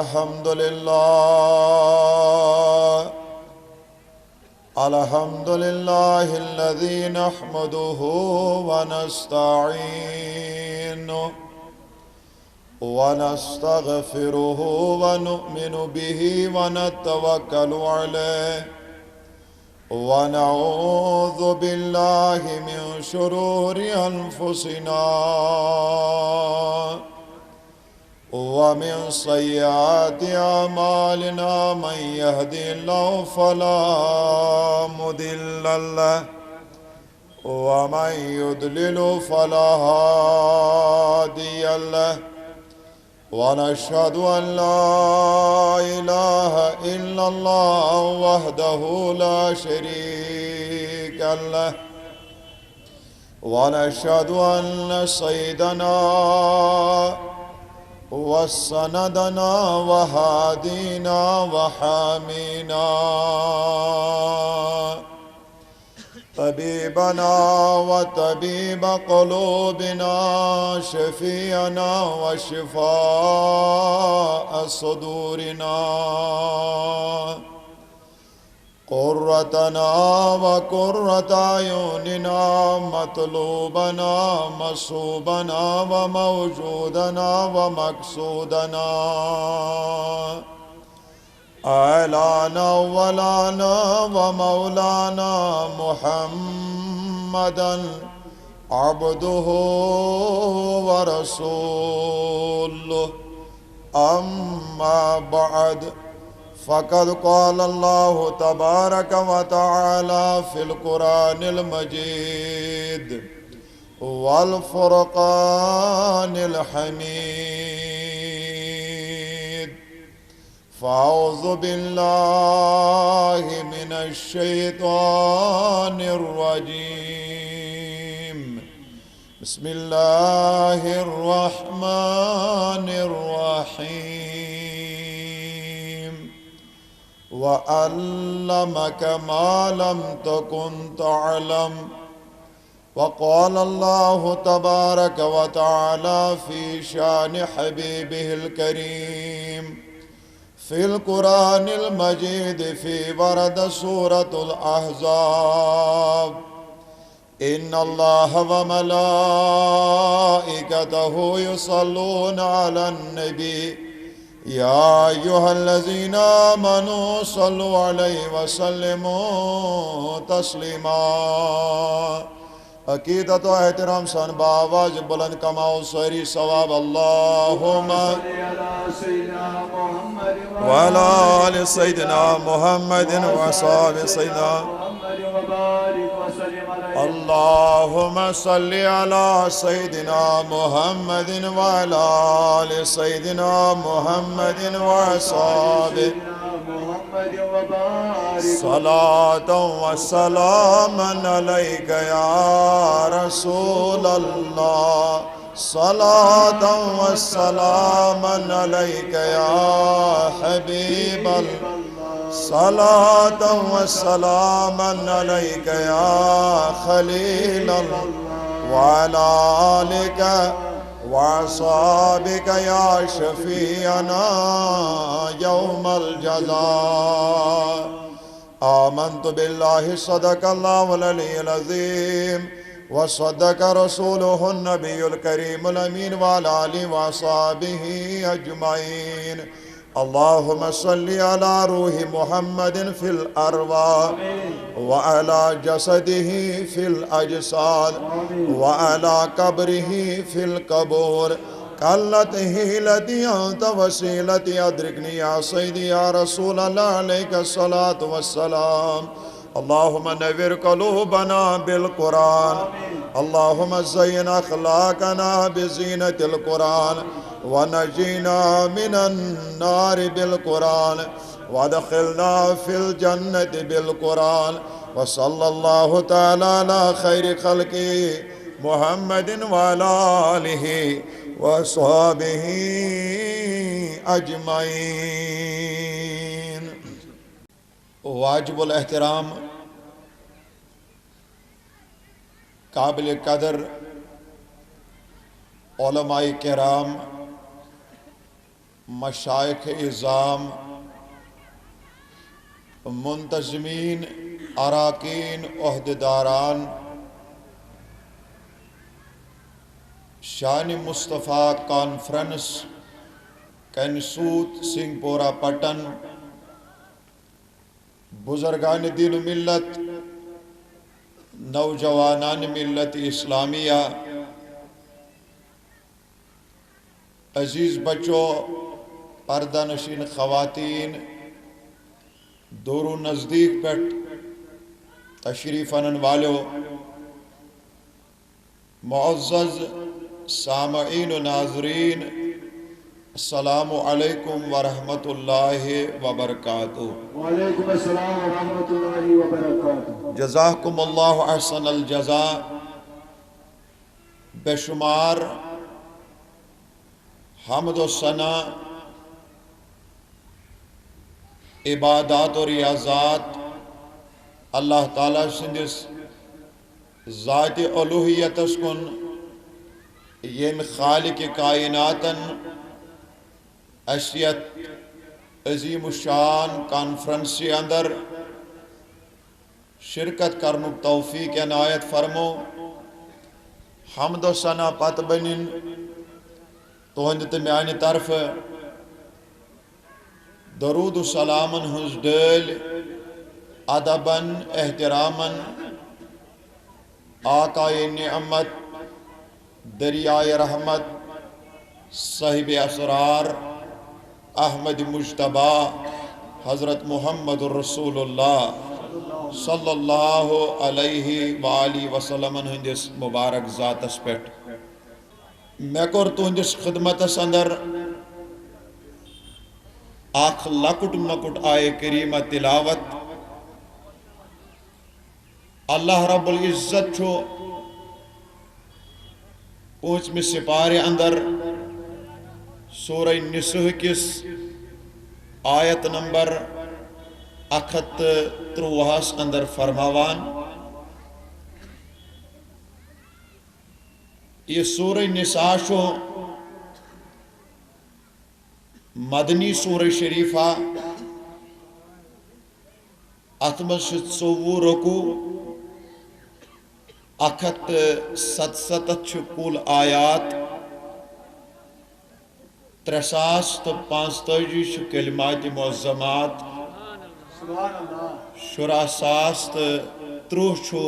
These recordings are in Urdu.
الحمد لله الحمد لله الذي نحمده ونستعينه ونستغفره ونؤمن به ونتوكل عليه ونعوذ بالله من شرور أنفسنا ومن سيئات أعمالنا من يهدي الله فلا مضل له ومن يضلل فلا هادي له ونشهد أن لا إله إلا الله وحده لا شريك له ونشهد أن سيدنا وسندنا وهادينا وحامينا طبيبنا وطبيب قلوبنا شفيعنا وشفاء صدورنا قرتنا وقرة أعيننا مطلوبنا مصوبنا وموجودنا ومقصودنا أعلانا ولانا ومولانا محمدا عبده ورسوله أما بعد فقد قال الله تبارك وتعالى في القرآن المجيد والفرقان الحميد فأعوذ بالله من الشيطان الرجيم بسم الله الرحمن الرحيم وعلمك ما لم تكن تعلم وقال الله تبارك وتعالى في شان حبيبه الكريم في القرآن المجيد في ورد سورة الأحزاب إن الله وملائكته يصلون على النبي يا أيها الذين آمنوا صلوا عليه وسلموا تسليما عقیدت و احترام سان باواز بلند کماؤ سوری ثواب اللہم وعلى آل سيدنا محمد وصحبه سيدنا اللهم صل على سيدنا محمد وعلى آل سيدنا محمد وصحبه صلاة وسلاما عليك يا رسول الله صلاة وسلاما عليك يا حبيب الله صلاة وسلاما عليك يا خليل الله وعلى آلك وأصحابك يا شفيعنا يوم الجزاء آمنت بالله صدق الله العلي العظيم وصدق رسوله النبي الكريم الأمين وعلى آله وأصحابه أجمعين اللهم صل على روح محمد في الأرواح وعلى جسده في الأجساد وعلى قبره في القبور كالته التي أنت وسيلتي أدركني يا سيدي يا رسول الله عليك الصلاة والسلام اللهم نور قلوبنا بالقرآن اللهم زين أخلاقنا بزينة القرآن ونجينا من النار بالقرآن وادخلنا في الجنة بالقرآن وصلى الله تعالى على خير خلقه محمد وعلى آله وصحبه أجمعين واجب الاحترام قابل قدر علماء کرام مشائخ اعظام، منتظمین، اراکین، عہدیداران، شان مصطفیٰ کانفرنس، کنسوت، سنگھ پورہ پٹن، بزرگان دین و ملت، نوجوانان ملت اسلامیہ، عزیز بچوں، پردہ نشین خواتین، دور و نزدیک پیٹ تشریف انن والو، معزز سامعین و ناظرین، السلام علیکم ورحمۃ اللہ وبرکاتہ۔ وعلیکم السلام ورحمۃ اللہ وبرکاتہ۔ جزاکم اللہ احسن الجزا۔ بے شمار حمد و ثنا، عبادات و ریاضات اللہ تعالیٰ سندس ذات الوہیتس کن، یم خالق کائناتن اشیت عظیم الشان کانفرنسی اندر شرکت کرنک توفیق عنایت فرمو۔ حمد و ثنا پت بنن تہند تو میانہ طرف درود و سلامن ہنز ڈل ادبن احترامن آقائے نعمت، دریائے رحمت، صاحب اسرار، احمد مجتبی، حضرت محمد الرسول اللہ صلی اللہ علیہ وآلہ وسلم ہندس مبارک ذاتس پیٹ میں کور تہندس خدمتس اندر اخ لکٹ مکٹ آئے کریمہ تلاوت۔ اللہ رب العزت چھو پوچھم سپارے اندر سورہ نسح کس آیت نمبر 153 اندر فرماوان، یہ سورہ نساء چھو مدنی سورہ شریفہ، اتمس 24 رکوع، 167 کل آیات، 345 کلمات معظمات، 30 چھو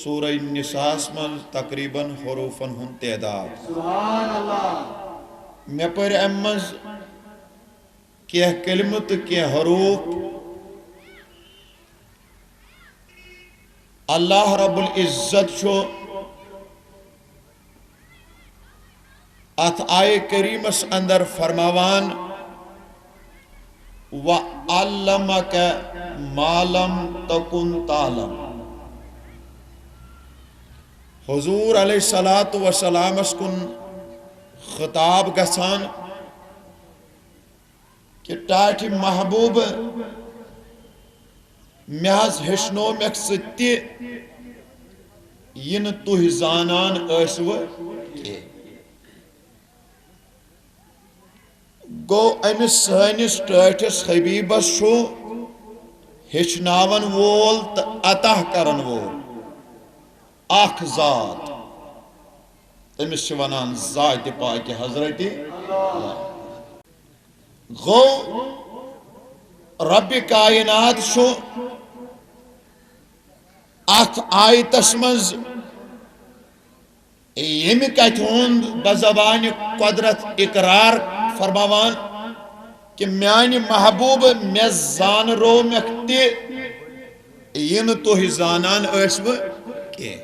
سورہ نساء من تقریباً حروفن ہن تعداد۔ سبحان اللہ۔ میں پر امز کیا کلمت کیا حروف اللہ رب العزت چھو ات آئے کریمس اندر فرماوان، وَعَلَّمَكَ مَا لَمْ تَكُنْ تَعْلَمُ۔ حضور علیہ السلام اس کن خطاب گسان کہ ٹاٹھ محبوب محض ہشنو میک ستی ین تُہ زانان اسو کے گو امس سانس ٹاٹھس حبیبس چھو ہچناون وول تو عطا کرن وول اخ ذات، تمس چھ ونان ذات پاک حضرت گو رب کائنات چھو ات آیتس مز یم کت ہند بزبان قدرت اقرار فرماوان کہ میانی محبوب میں زان رو مکتی ین تو ہی زانان اسو کے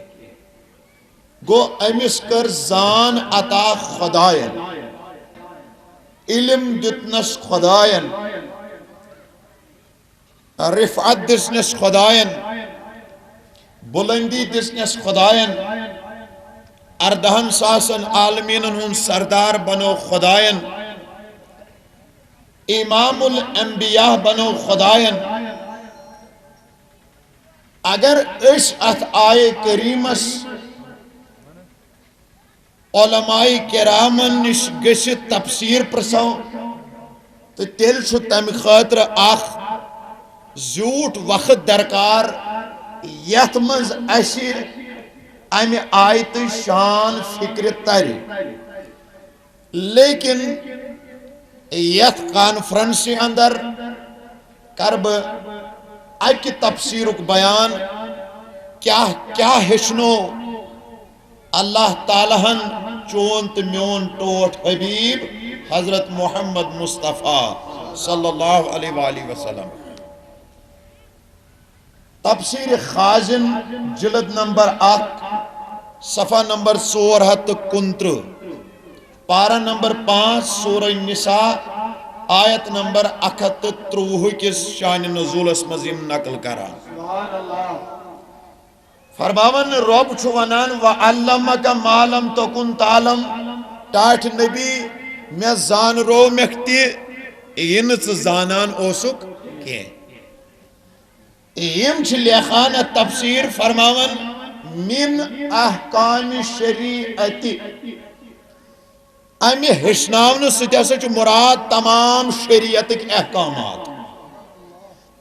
گو امس کر زان عطا خداین، علم دتنس خداین، رفعت دسنس خداین، بلندی دسنس خداین، اردہن ساسن عالمین ہن سردار بنو خداین، امام الانبیاء بنو خداین۔ اگر اس ات آئے کریمس علماء کرامن نش گشت تفسیر پرسو تو تیل چھو تم خاطر اخ زیوٹ وقت درکار یت منز اسی امی آیت شان فکر تر لیکن یت کانفرنسی اندر کرب اکی تفسیرک بیان کیا ہشنو اللہ تعالیٰ ہن چون تو میون ٹوٹ حبیب حضرت محمد مصطفیٰ صلی اللہ علیہ وآلہ وسلم تفسیر خازن جلد نمبر 1 صفحہ نمبر 419 پارہ نمبر 5 سورہ نساء آیت نمبر 123 کس شان نزول اس مزیم نقل کرا فرماون رب چھو ونان وَعَلَّمَكَ مَا لَمْ تَكُنْ تَعْلَمْ ٹاٹھ نبی میں زان رو مکتی ینچ زانان اوسک کی یم چھ لیخان تفسیر فرماون من احکام شریعتی امی ہشناون ستیسا چھ مراد تمام شریعت احکامات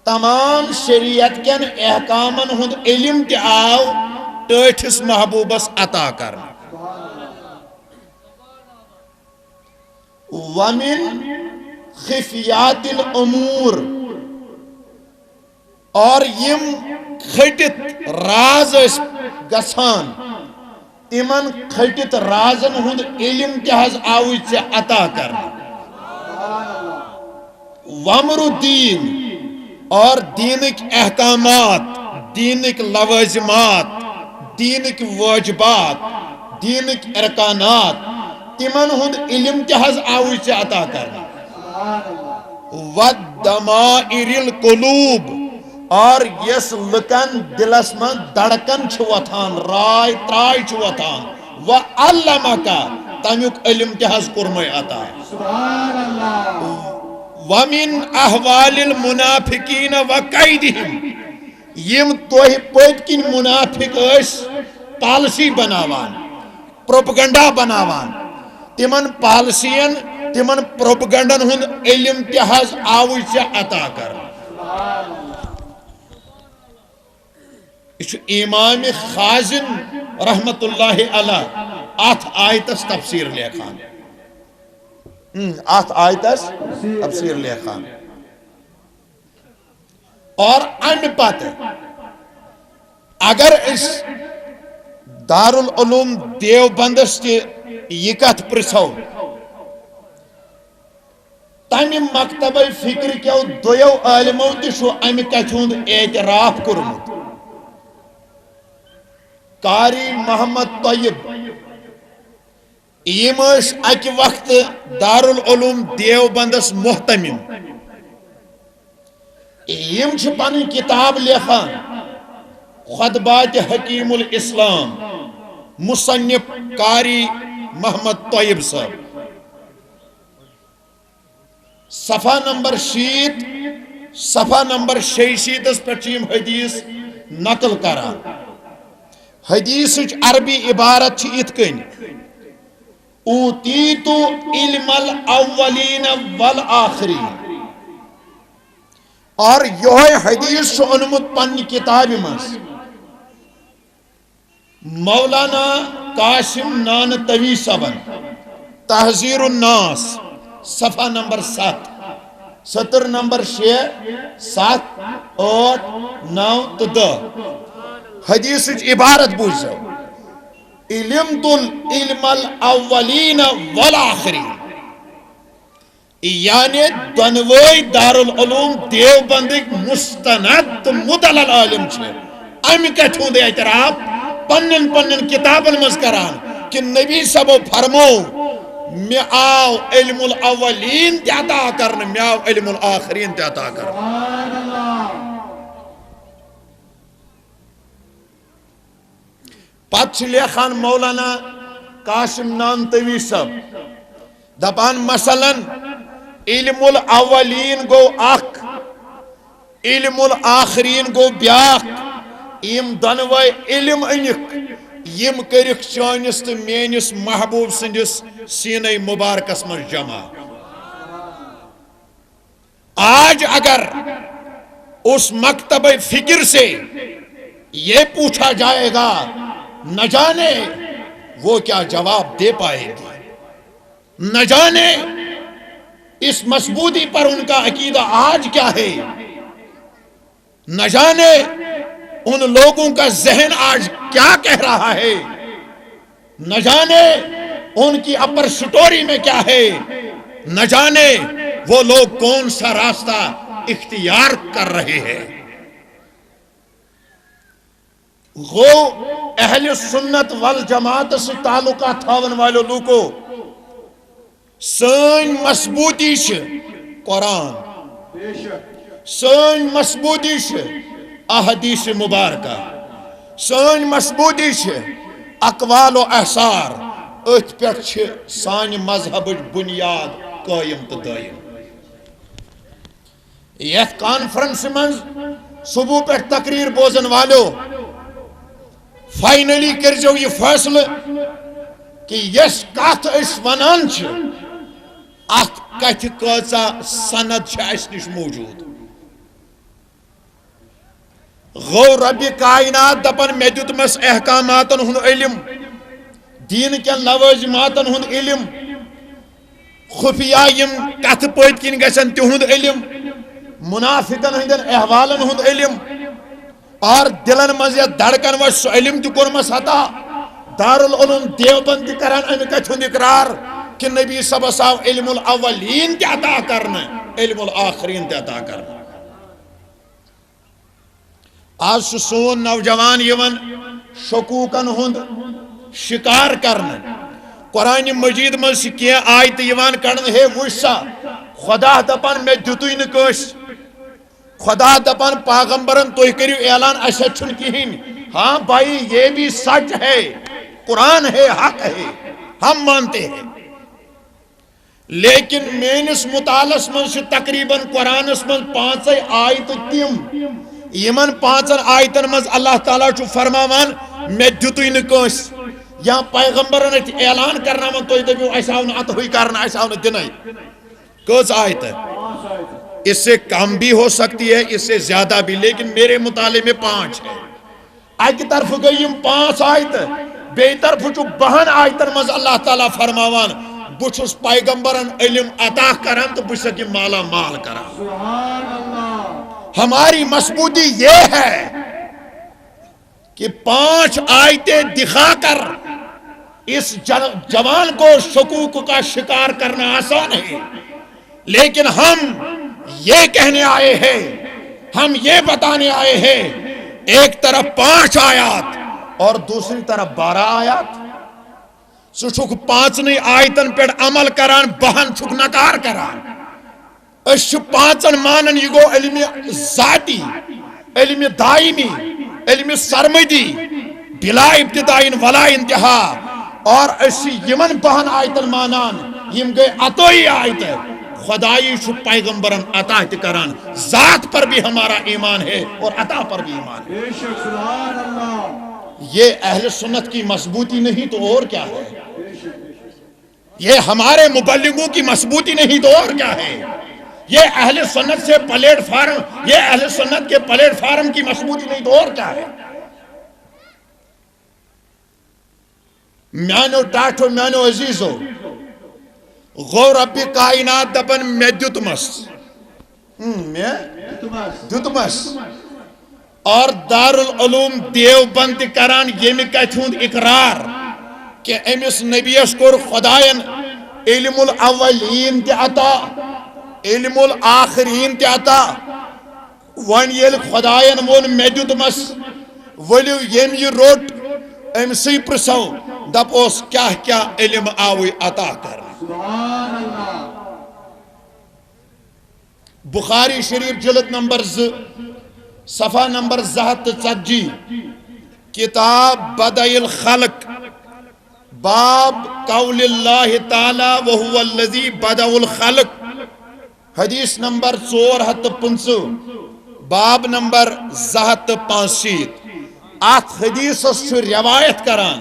تمام شریعت کن احکامن ہند علم تی آو ٹاٹھس محبوبس عطا کرنا ومن خفیات الامور اور یم کھٹت راز گسان تمن کھٹت رازن ہند علم تحز آوی سے عطا کرنا وامر الدین اور دینک احکامات دینک لوازمات دینک واجبات دینک ارکانات تمن ہند علم تحز آوی سے عطا کرنا وَالدَّمَائِرِ الْقُلُوبِ اور یس لکن دلس من دڑکن چھواتان رائے ترائی چھواتان وَعَلَّمَكَ تمیک علم تحز کرمائی عطا وَمِنْ أَحْوَالِ الْمُنَافِقِينَ وَقَيْدِهِمْ یم توہی پوٹ کن منافق اس پالسی بناوان پروپگنڈا بناوان تمن پالسین تمن پروپگنڈن ہند علم تحز آوی سے عطا کر امام خازن رحمت اللہ علیہ آتھ آیتس تفسیر لیکھان آتھ آیتس تفسیر لیکھان اور ان پتہ اگر اس دارالعلوم دیوبندس تی یہ کت پرسو تمہ مکتبہ فکر کیو دویو عالمو تشو امہ کتھ ہند اعتراف کورمت قاری محمد طیب یم اکہ وقت دارالعلوم دیوبندس محتمم یم چھ پن کتاب لیکھان خطبات حکیم الاسلام مصنف قاری محمد طیب صاحب صفحہ نمبر 6 صفحہ نمبر 66 پر چیم حدیث نقل کران حدیث عربی عبارت چھ اتکن اوتیتو علم الاولین والآخرین اور یہ حدیث چھ انمت پن کتاب مز مولانا قاسم نانتوی صبن تحذیر الناس صفحہ نمبر 7 سطر نمبر 6 7 8 9 تو 10 حدیث عبارت بوزو علم دل علم الاولین والآخرین یعنی دنوی دارالعلوم دیوبندک مستند مدلل عالم چھے امی کتھون دے اعتراف پنن کتابن مز کران کہ نبی صاحب فرمو میں آو علم الاولین تے عطا کرن میں آو علم الاخرین تے عطا کرن پتہ چھ لیکھان مولانا قاسم نانتوی صاحب دپان مثلا علم الاولین گو اخ علم الاخرین گو بیاخ یم دنوے علم انک یم کرک چانس تو میانس محبوب سندس سینہ مبارکس من جمع آج اگر اس مکتب فکر سے یہ پوچھا جائے گا نہ جانے وہ کیا جواب دے پائے گی، نہ جانے اس مسبودی پر ان کا عقیدہ آج کیا ہے، نہ جانے ان لوگوں کا ذہن آج کیا کہہ رہا ہے، نہ جانے ان کی اپر سٹوری میں کیا ہے، نہ جانے وہ لوگ کون سا راستہ اختیار کر رہے ہیں۔ گو اہل سنت والجماعت سے تعلقہ تھاون والے لوگو سن مسبوطی سے قرآن، سن مسبوطی سے احادیث مبارکہ، سن مسبوطی سے اقوال و احسار، ات پہ سان مذہب بنیاد قائم تو دائم۔ یہ کانفرنس من صبح پہ تقریر بوزن والو فائنلی کرجو یہ فیصلہ کہ یس کت اس ونان چھ ات کت کچا سند چھ اس نش موجود۔ غو رب کائنات دپن میں دیتمس احکاماتن ہن علم، دین کن لوازماتن ہن علم، خفیہ یم کت پوت کن گژھن تہند علم، منافقن ہندن احوالن ہند علم، اور دلن مز یا دھڑکن و سو علم تہ کورمس عطا۔ دارالعلوم دیوبند تہ کران امہ کتھ ہند اقرار کہ نبی صلی اللہ علیہ وسلم علم الاولین تہ عطا کرنا، علم الاخرین تہ عطا کرنا۔ آج چھ سون نوجوان یون شکوکن ہند شکار کرنا۔ قرآن مجید مز کی آیت یوان کرن ہے وشا خدا دپان میں دیتوی نہ کٲنٛسہِ، خدا دپان پیغمبرن تُہۍ کٔرِو اعلان اسے چھُنہٕ کِہیٖنۍ۔ ہاں بھائی یہ بھی سچ ہے، قرآن ہے، حق ہے، ہم مانتے ہیں، لیکن میانس مطالعس من تقریباً قرآنس من 5 آیت تم یمن 5 آیتن مز اللہ تعالیٰ چھُ فرماوان میں دیتوی نہ کٲنٛسہِ، یا پیغمبرن اتھ اعلان کرناوان تُہۍ دٔپِو اسہِ آو نہٕ عطہٕے کرنہٕ، اسہِ آو نہٕ دِنَے۔ کٔژ آیت ہے؟ اس سے کم بھی ہو سکتی ہے، اس سے زیادہ بھی، لیکن میرے مطالعے میں 5 ہے۔ اکی طرف گئی 5 آیت، بے طرف چھو 12 آیتن مز اللہ تعالیٰ فرماوان بچھس پیغمبرن علم عطا کران تو بچھ سکی مالا مال کران۔ ہماری مسبودی یہ ہے کہ 5 آیتیں دکھا کر اس جوان کو شکوک کا شکار کرنا آسان ہے، لیکن ہم یہ کہنے آئے ہیں، ہم یہ بتانے آئے ہیں، ایک طرف 5 آیات اور دوسری طرف 12 آیات، سو چھک 5 آیتن پر عمل کران، 12 چھک نکار کران۔ اس 5 مانن یہ گو علم ذاتی، علم دائمی، علم سرمدی، بلا ابتدائن ولا انتہا، اور اس یمن 12 آیتن مانان یم گئے عطوئی آیت ہے، خدائی چھو پیغمبرن عطا کران، ذات پر بھی ہمارا ایمان ہے اور عطا پر بھی ایمان ہے۔ یہ اہل سنت کی مضبوطی نہیں تو اور کیا ہے؟ یہ ہمارے مبلغوں کی مضبوطی نہیں تو اور کیا ہے؟ یہ اہل سنت سے پلیٹ فارم، یہ اہل سنت کے پلیٹ فارم کی مضبوطی نہیں تو اور کیا ہے؟ میانو ٹاٹھو میانو عزیزو، غور رب کائنات دپن میں دیتمس، میں دیتمس، اور دارالعلوم دیوبند کران یمی کتھوند اقرار کہ امس نبیس کور خداین علم الاولین تی عطا، علم الاخرین تی عطا، ون یل خداین ون میں دیتمس، ولیو یم یہ روٹ امسی پرسو دپ اس کیا کیا علم آوی عطا کر۔ بخاری شریف جلد نمبر 2 صفحہ نمبر 240 کتاب بدء الخلق باب قول اللہ تعالی وہو الذی بدء الخلق، حدیث نمبر 450، باب نمبر 265۔ ات حدیث سے روایت کران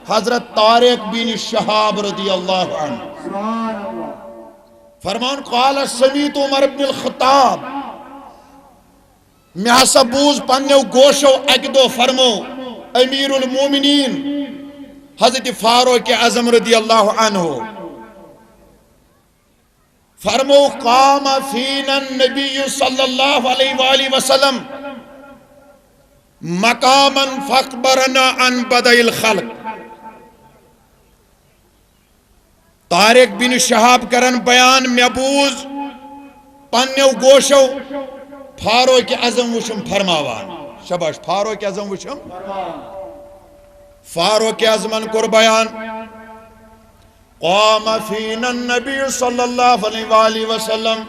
حضرت طارق بن شہاب رضی اللہ عنہ۔ فرمان قال سمیت عمر بن الخطاب میں ہسا بوز پنیو گوشو اکہ دو فرمو امیر المومنین حضرت فاروق اعظم رضی اللہ عنہ فرمو قام فینا النبی صلی اللہ علیہ وآلہ وسلم مقاما فاخبرنا عن بدء الخلق. طارق بن شہاب کرن بیان میں بوز پنیو گوشو فاروق اعظم وشم فرماوان. شباش فاروق اعظم وشم فاروق اعظمن کور بیان قام فینا النبی صلی اللہ علیہ وآلہ وسلم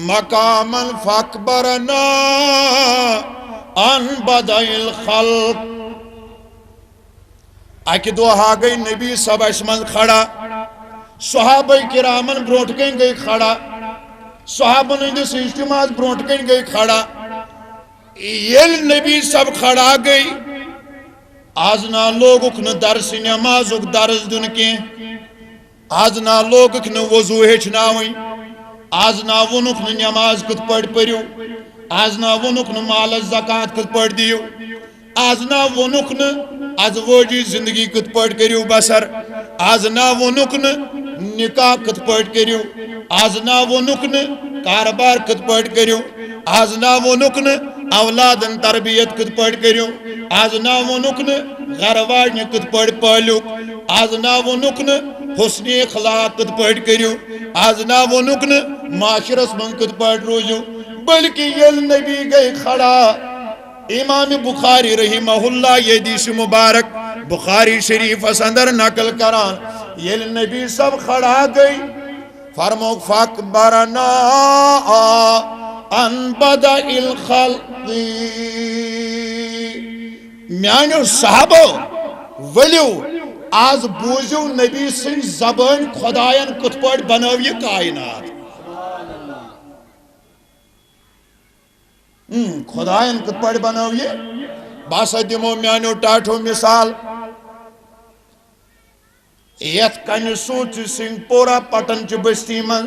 مقاما فاخبرنا عن بدء الخلق. اکہ دہ گئی نبی صبح من کھڑا صحابہ کرامن برونٹ کن گئی کھڑا صحابن ہندس اجتماع برونٹ کن گئی کھڑا. یل نبی سب کھڑا گئی آز نا لوگک ن درس نمازک درس دن کی آز نا لوگک ن وضو ہچناویں آز نا ونک ن نماز کت پڑ پریو آز نا ونک ن مال زکات کت پڑ دیو آز نا ونک ن ازواجی زندگی کت پڑ کریو بسر آز نا ونک ن نکاح کت پڑ کریو آز نا ونک ن کاربار کت پڑ کریو آز نا ونک ن اولادن تربیت کت پڑ کریو آز نا ونک ن گھر واجن کت پڑ پالیو آز نا ونک ن حسن اخلاق کت پڑ کریو آز نا ونک ن معاشرس من کت پڑ روزو. بلکہ یل نبی گئی کھڑا امام بخاری رحمہ اللہ یہ حدیث مبارک بخاری شریف اندر نقل کران یل نبی سب کھڑا گئی فرمو فاخبرنا عن بدء الخلق. میانو صحابو ولیو آز بوزیو نبی سن زبان خدایان کت پڑ بناو یہ کائنات خدایان کت پڑ بناو یہ باسا دمو میانو ٹاٹھو مثال یت کن سوچ سنگ پورا پٹن چ بستی من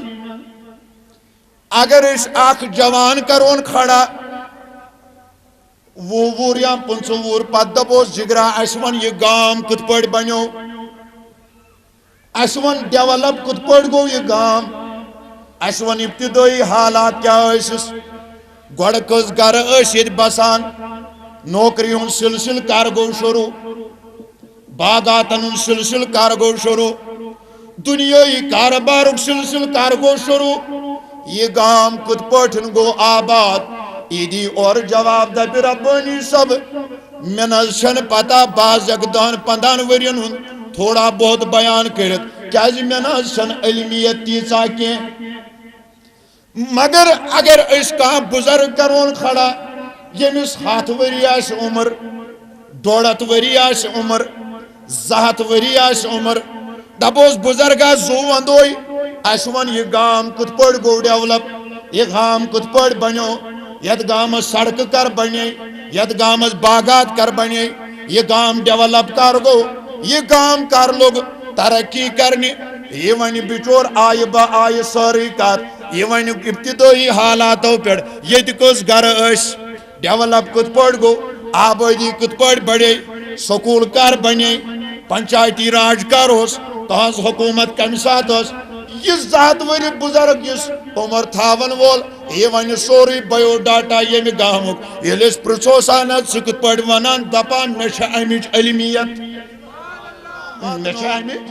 اگر اس آخ جوان کرون کھڑا وور یا 500 وور پت دپوس جگرا اسون یہ گام کت پڑ بنو اسون ڈیولپ کت پڑ گو یہ گام اسون ابتدائی حالات کیا اسس گوڑ کس گر یت بسان نوکری ہن سلسل کر گو شروع باغاتن ہن سلسل کر گو شروع دنیای کاروبار سلسل کر گو شروع یہ گام کت پٹن گو آباد ایدی اور جواب دب ربانی سب میں نزشن پتا باز اگدان 15 ورین ہن تھوڑا بہت بیان کرت کیازی میں نزشن علمیت تیسا کے مگر اگر اس کا بزرگ کرون کھڑا یمس 7 وری آس عمر 2 وری آس عمر 7 وری آس عمر دپوس بزرگا زو وندوئی اسون یہ گام کت پڑ گو ڈیولپ یہ گام کت پڑ بنو یت گام سڑک کر بنے یت گام باغات کر بنے یہ گام ڈیولپ کر گو یہ گام کر لوگ ترقی کرنی یہ ونی بچور آئی با آئی ساری کر یہ ونی ابتدائی حالاتوں پر یہ کس گر اس ڈیولپ کت پڑ گو آبادی کت پڑ بڑے سکول کر بنے پنچایتی راج کر اس تہذ حکومت کم سات اس یہ 7 وری بزرگ اس عمر تھاون وول یہ ون سوری بایو ڈاٹا یہ گامک یہ پرچو سانت سکت پڑ ونان دپان مچھ امچ علمیت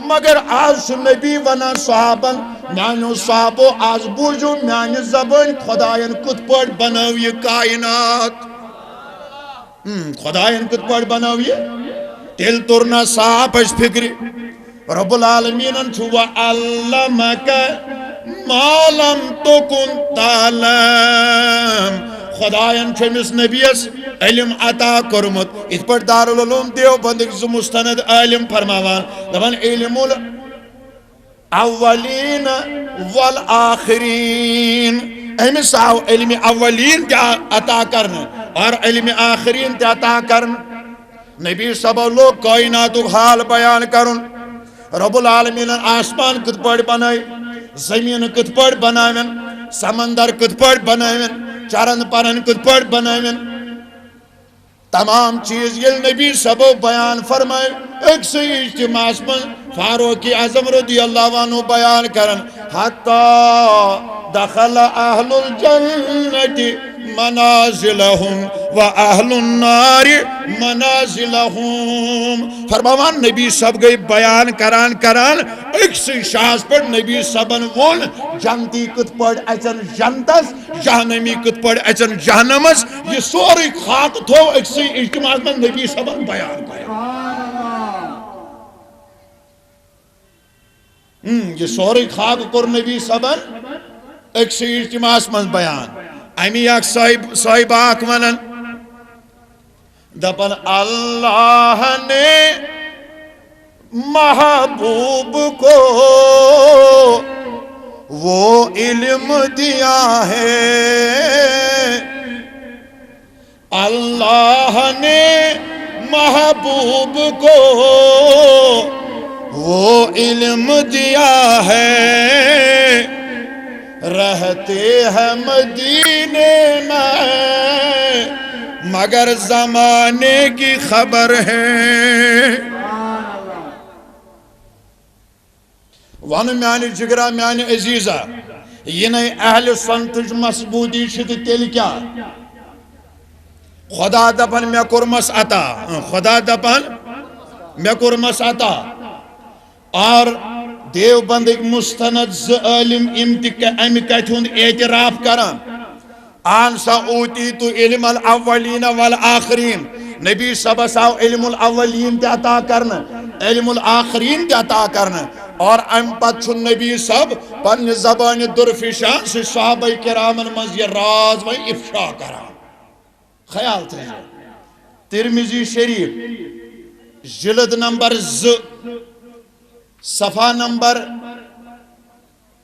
مگر آج نبی ونان صحابن میانو صحابو آج بوجو میانی زبان خدایان کت پڑ بناو یہ کائنات خدایان کت پڑ بناو یہ تیل ترنا صاحب اس فکری رب العالمین چھوا علمک ما لم تکن تعلم خدایان چھمس نبیس علم عطا کرمت اس پر دارالعلوم دیو بندگ مستند علم فرماوان دبن علم الاولین والآخرین امس آو علم اولین کیا عطا کرنا اور علم آخرین کیا عطا کرنا نبی سب لوگ کائناتو حال بیان کرن رب العالمین آسمان کت پڑ بنائی زمین کت پڑ بناوین سمندر کت پڑ بناوین چرن پرن کت پڑ بناوین تمام چیز یل نبی سبو بیان فرمائے ایک سے اجتماع من فاروق اعظم رضی اللہ عنہ بیان کرن حتی دخل اہل الجنت منازلہم و اہل النار منازلہم فرماوان نبی سب گئی بیان کران ایک سے شاہز پر نبی سبن وون جنتی کت پڑ اچن جنتس جہنمی کت پڑ اچن جہنمس یہ سوری خاک تھو ایک سے اجتماع میں نبی سبن بیان یہ سوری خاک کر نبی سبن ایک سے اجتماع میں بیان امی اک صاحب آک ونن دپن اللہ نے محبوب کو وہ علم دیا ہے اللہ نے محبوب کو وہ علم دیا ہے رہتے ہیں مدینے میں مگر زمانے کی خبر ہے ون میانی جگرہ میانی عزیزہ یہ نئی اہل سنتج مسبودی شد تیل کیا خدا دپن میں کرمس عطا خدا دپن میں کرمس عطا اور دیو بند ایک مستند عالم امکت ہند اعتراف کران آن سا اوتیتو علم الاولین والآخرین نبی صبح آو علم الاولین تے عطا کرنا علم الاخرین تے عطا کرنا اور ام پت چھن نبی سب پن زبان درفشان سے صحابہ کرامن مز یہ راز و افشا کران خیال تھے ترمذی شریف جلد نمبر صفحہ نمبر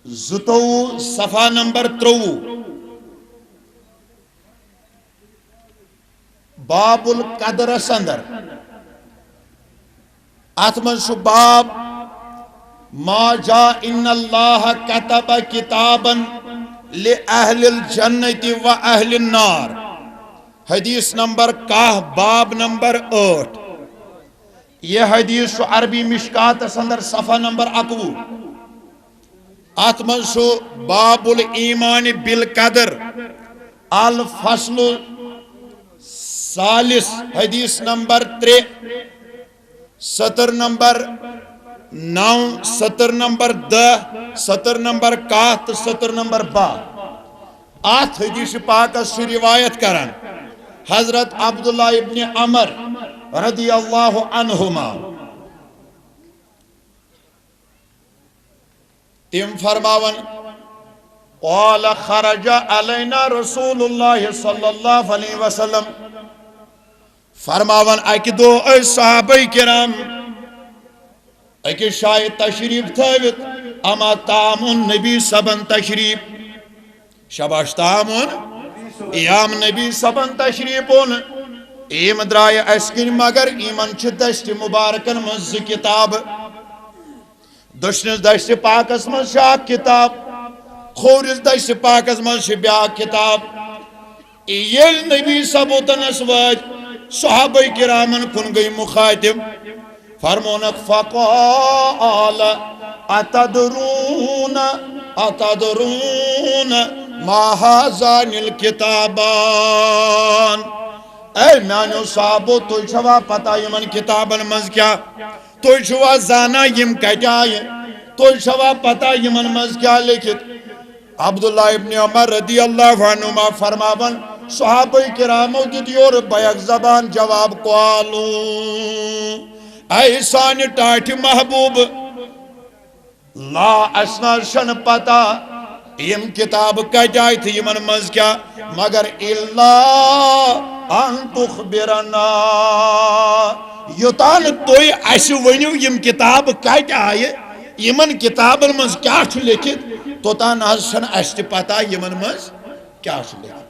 22 صفحہ نمبر 23 باب القدر سندر اتمن شو باب ما جا ان اللہ کتب کتابا لأہل الجنت و اہل النار حدیث نمبر باب نمبر 8 یہ حدیث شو عربی مشکات سندر صفحہ نمبر 21 اتمن شو باب الایمان بالقدر الفصل ثالث حدیث نمبر 3 سطر نمبر 9 سطر نمبر 10 سطر نمبر 7 سطر نمبر 12 آت حدیث پاک سے روایت کرن حضرت عبداللہ ابن عمر رضی اللہ عنہما تم فرماون قال خرج علینا رسول اللہ صلی اللہ علیہ وسلم فرماون اکی دو اے صحابہ کرام اکی شاید تشریف تھوت اما تامن نبی سبن تشریف شباش تامن ایام نبی سبن تشریفون ایم درائے اسکن مگر ایمن چھ دشت مبارکن مز کتاب دشنس دشت پاکس مز شاک کتاب خورس دشت پاکس مز بیاک کتاب ایل نبی سبوتن اسواج صحابہ کرامن کن گئی مخاطب فرمونک فقال اتدرون ما هذان الكتابان اے میانیو صحابو تو چھوا پتا یمن کتابن مز کیا تو چھوا زانا یم کٹائے تو چھوا پتا یمن مز کیا لکھت عبداللہ ابن عمر رضی اللہ عنہما فرماون صحابہ کرامو دیور بیک زبان جواب قالو اے سانی ٹاٹ محبوب لا اسنا شن پتا یم کتاب کٹائی تھی یمن مز کیا مگر اللہ ان تخبرنا یوتان توی ایسی ونیو یم کتاب کٹائی یمن کتابن مز کیا چھو لکھت توتان حسن اشتی پتا یمن مز کیا چھو لکھت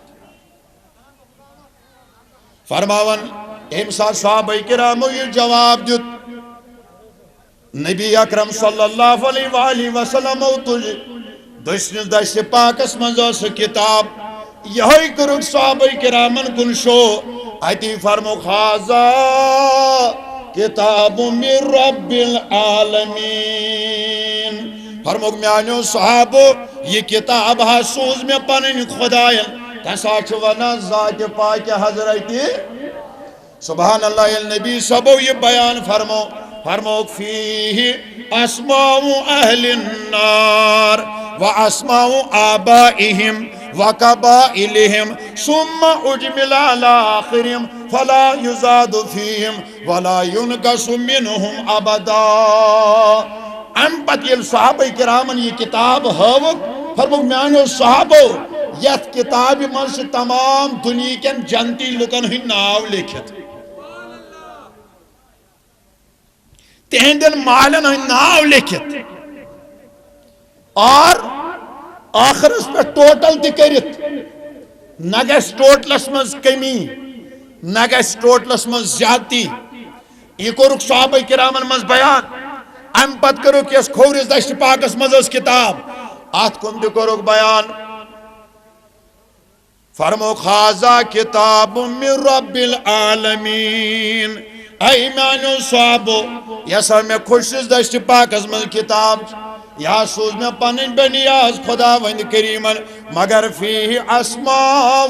فرماون امسا صحابہ کرامو یہ جواب دیت نبی اکرم صلی اللہ علیہ وآلہ وسلم تجھ دشنس دشت پاکس منزو سو کتاب یہی کرک صحابہ کرامن کن شو ایتی فرمو خازا کتاب من رب العالمین فرموک میانیو صحابو یہ کتاب ہے سوز میں پنن خدایل تسا چھ ونان ذات پاک حضرتی سبحان اللہ النبی سبو یہ بیان فرموک فیہ اسماء اہل النار و اسماء آبائهم وقبائلهم ثم اجمل على آخرهم فلا يزاد فيهم ولا ينقص منهم ابدا ام پت یل صحابہ کرامن یہ کتاب ہوک فرموک میانیو صحابو یت کتاب من سے تمام دنیا کن جنتی لکن ہی ناو لکھت تہندن مالن ہی ناو لکھت اور آخر اس پر ٹوٹل تکرت نگس ٹوٹلس مز کمی نگس ٹوٹلس مز زیادتی یہ کرک صحابہ کرامن مز بیان ام پت کرو کہ اس کھورس دشت پاکس مز اس کتاب آت کن دی کرو بیان فرمو خازا کتاب من رب العالمین اے میانو صحابو یسا میں خوشس دشت پاکس مز کتاب یا سوز میں پنن بنیاز خدا وند کریمن مگر فیہ اسماء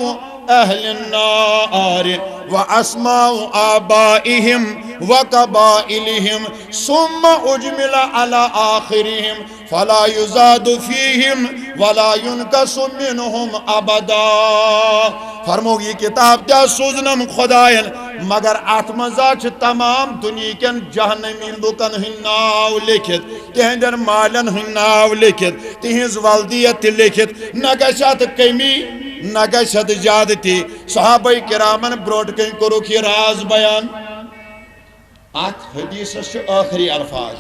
اہل النار و اسماء آبائهم و قبائلهم ثم اجمل على آخرهم فلا يزاد فيهم ولا ينقص منهم ابدا فرمو یہ کتاب کیا سوزنم خدایل مگر اتمزا چھ تمام دنیا کن جہنمی لکن ہن ناو لکھت تہندر مالن ہن ناو لکھت تہنز والدیت لکھت نگشت کمی نگشت زیادتی صحابہ کرامن بروٹ کن کرو کی راز بیان ات حدیث سے آخری الفاظ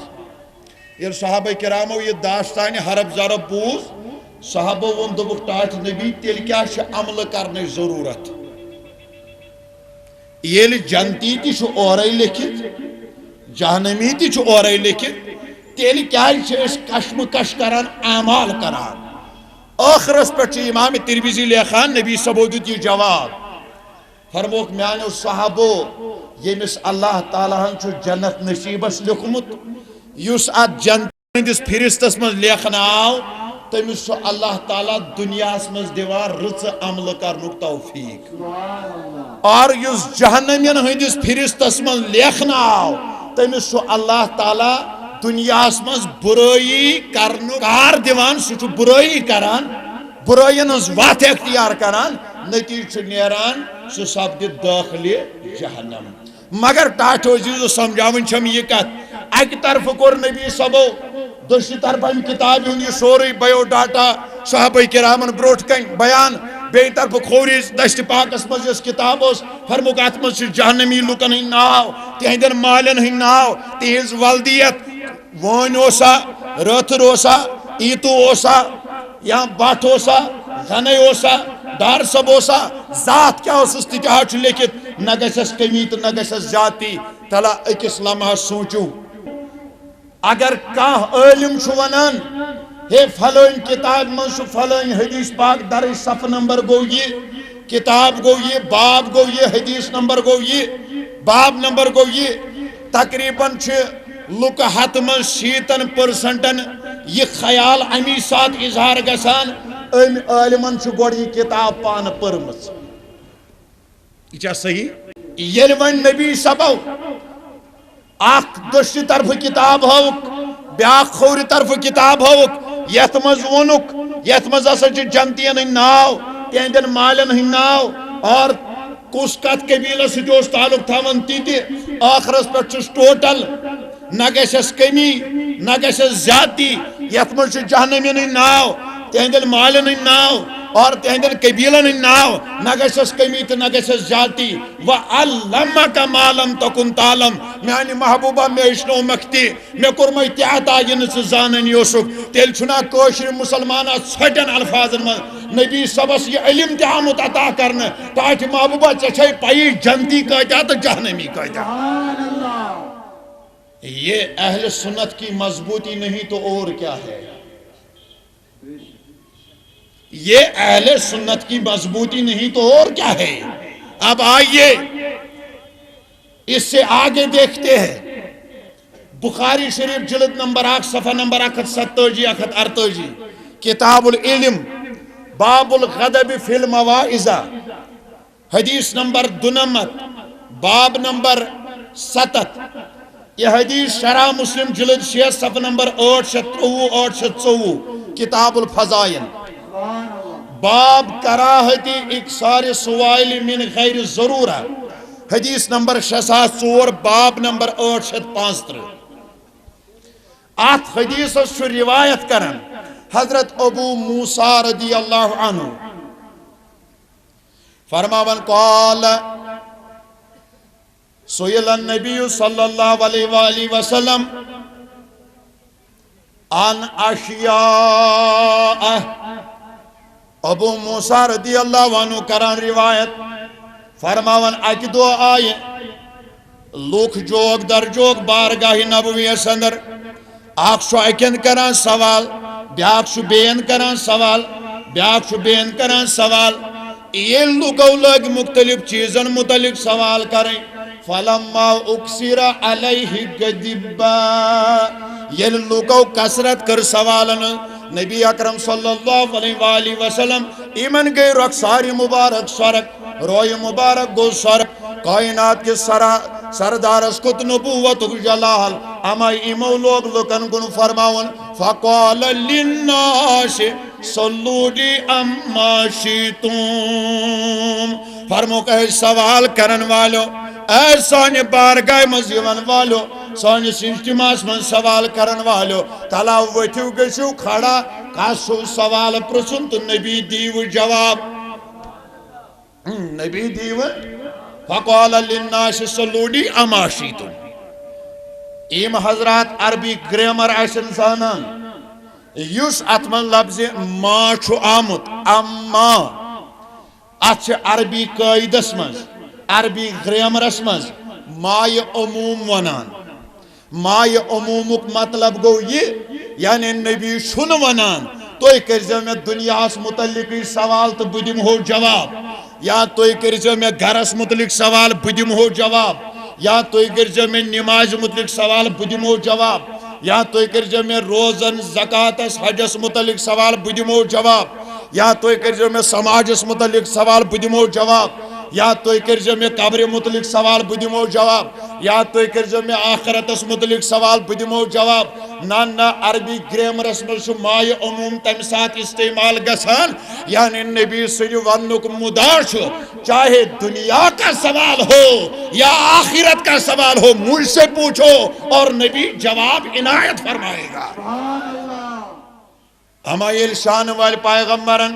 یہ صحابہ کرامو یہ داستان حرب ضرب بوز صحابہ ون دبک ٹاٹ نبی تیل کیا عمل کرنے ضرورت یہ جنتی تی چھو اورائی لکھت جہنمی تی چھو اورائی لکھت تیل کیا اس کشم کش کران اعمال کران آخر اس پر چی امام ترمیزی لیخان نبی سبودت یہ جواب فرموک میانو صحابو یمس اللہ تعالیٰ ہن چھو جنت نصیبس لکھمت یس ات جنت ہندس پھرستس مز لیکھن آو تمس سو اللہ تعالیٰ دنیا مز دیوان رچ عمل کرنک توفیق اور یس جہنمین ہندس پھرستس مز لیکھن آو تمس سو اللہ تعالیٰ دنیا مز برائی کرنک کار دیوان سو برائی کران برائین ہز وات اختیار کران نتیجہ نیران سو سپد داخل جہنم مگر ٹاٹھو عزیزو سمجھاون چھم یہ کت اک طرف کور نبی صبو دوسری طرف ہم کتاب ہوں یہ سوری بیو ڈاٹا صحابہ کرامن بروٹ کن بیان بے طرف خوریز دشت پاکس مز اس کتاب اس فرموکات مز جہنمی لکن ہن ناو تہندن مالن ہن ناو تہنز والدیت وون اوسا رتھر اوسا ایتو اوسا یا بات اوسا غنے اوسا دار سب اوسا ذات کیا اس تجاہ چھ لکھت نگسس کمی تو نگسس ذاتی تلا اکس لمحہ سوچو اگر کاہ علم چھو ونان ہے فلوین کتاب منسو فلوین حدیث پاک در صف نمبر گو یہ کتاب گو یہ باب گو یہ حدیث نمبر گو یہ باب نمبر گو یہ تقریباً چھ لک ہت من 70% یہ خیال امی ساتھ اظہار گسان ام علمن چھ گوڑ یہ کتاب پان پرمس یہ چاہ صحیح یل ون نبی سبو اخ دوسری طرف کتاب ہوک بیاق خوری طرف کتاب ہوک یت مز ونک یت مز اسا چھ جنتین ہن ناو تہندن مالن ہن ناو اور کس کت قبیلہ سے جو تعلق تھاون تی آخرس پر چھس ٹوٹل نہ گژھس کمی نہ گژھس زیادتی یت مز چھ جہنمین ہن ناو تہندن مالن ہن ناو اور تہندن قبیلن ہن ناو نہ گژھس کمی تو نہ گژھس زیادتی وعلمک ما لم تکن تعلم میانی محبوبہ میں اشنو مکتی میں کرمائی تیاتا ینس زانن یوسف تیل چھنا کوشر مسلمانہ چھٹن الفاظن من نبی سبس یہ علم تیامت عطا کرنے تاکہ محبوبہ چچھائی پائی جنتی کہتا تو جہنمی کہتا یہ اہل سنت کی مضبوطی نہیں تو اور کیا ہے یہ اہل سنت کی مضبوطی نہیں تو اور کیا ہے؟ اب آئیے اس سے آگے دیکھتے ہیں، بخاری شریف جلد نمبر 8 صفحہ نمبر 127 138 کتاب العلم باب الغضب فی المواعظ حدیث نمبر 2 باب نمبر 7 یہ حدیث شرح مسلم جلد 6 صفحہ نمبر 853 854 کتاب الفضائل باب کراہتی اکثار سوائل من غیر ضرورہ حدیث نمبر 6004 باب نمبر 865 آت حدیث سے روایت کرن حضرت ابو موسیٰ رضی اللہ عنہ فرماون قال سئل النبی صلی اللہ علیہ وآلہ وسلم عن اشیاء ابو موسیٰ رضی اللہ عنہ کران روایت فرماون اکی دو آئے لوک جوگ در جوگ بارگاہ نبویس اندر اکھ شو اکن کران سوال بیاکھ شو بین کران سوال بیاکھ شو بین کران سوال یہ لوگو لگ مختلف چیزن متعلق سوال کریں فلما اکسر علیہ غضبا یہ لوگو کثرت کر سوالن نبی اکرم صلی اللہ علیہ وآلہ وسلم ایمن گئی رخساری مبارک سرک روی مبارک گو سرک کائنات کے سردار اسکت نبوت جلال اما ایمو لوگ لکن گن فرماون فقال للناس صلو لی اما شیطون فرمو کہ سوال کرن والو اے سانی بارگاہ مزیون والو سانی سنجتماس من سوال کرن والو تلا وٹیو گشو کھڑا کاسو سوال پرسن تو نبی دیو جواب نبی دیو فقال للناس صلو لی اما شیطون ایم حضرات عربی گریمر آشن زانان یوس اتمن لفظ ما چھو آمد اما اچھ عربی قائدس مز عربی گریمرس مز مائی عموم ونان مائی عمومک مطلب گو یہ یعنی نبی شن ونان توی کرزو میں دنیا اس متعلقی سوال تو بدم ہو جواب یا توی کرزو میں گھرس متعلق سوال بدم ہو جواب یا توی کرزو میں نماز متعلق سوال بدم ہو جواب یا توی کرزو میں روزن زکاة حجس متعلق سوال بدم ہو جواب یا توی کرزو میں سماجس متعلق سوال بدم ہو جواب یا توی کرزو میں قبر متعلق سوال بدم ہو جواب یا توی کرزو میں آخرتس متعلق سوال بدم ہو جواب نا عربی گریمرس میں شو مائی عموم تم ساتھ استعمال گسان یعنی نبی سنی ونک مدار شو چاہے دنیا کا سوال ہو یا آخرت کا سوال ہو مجھ سے پوچھو اور نبی جواب عنایت فرمائے گا ہمائیل شان والی پیغمبرن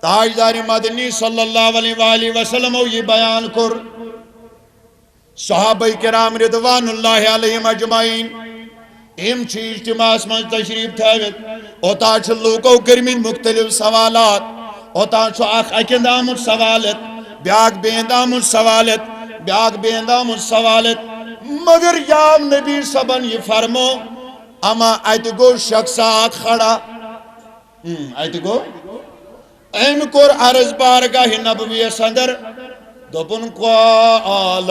تاجدار مدنی صلی اللہ علیہ وآلہ وسلم یہ بیان کر صحابہ کرام رضوان اللہ علیہم اجمعین ام چھ اجتماع من تشریف تھاوت اوتا چھ لوکو کرمید مختلف سوالات اوتا چھ اخ اکند آمد سوالت بیاک بیند آمد سوالت بیاک بیند آمد سوالت مگر یا نبی صبن یہ فرمو اما ایت گو شخصات کھڑا ایت گو ایم کور عرض بارگاہ نبوی صدر دوپن قال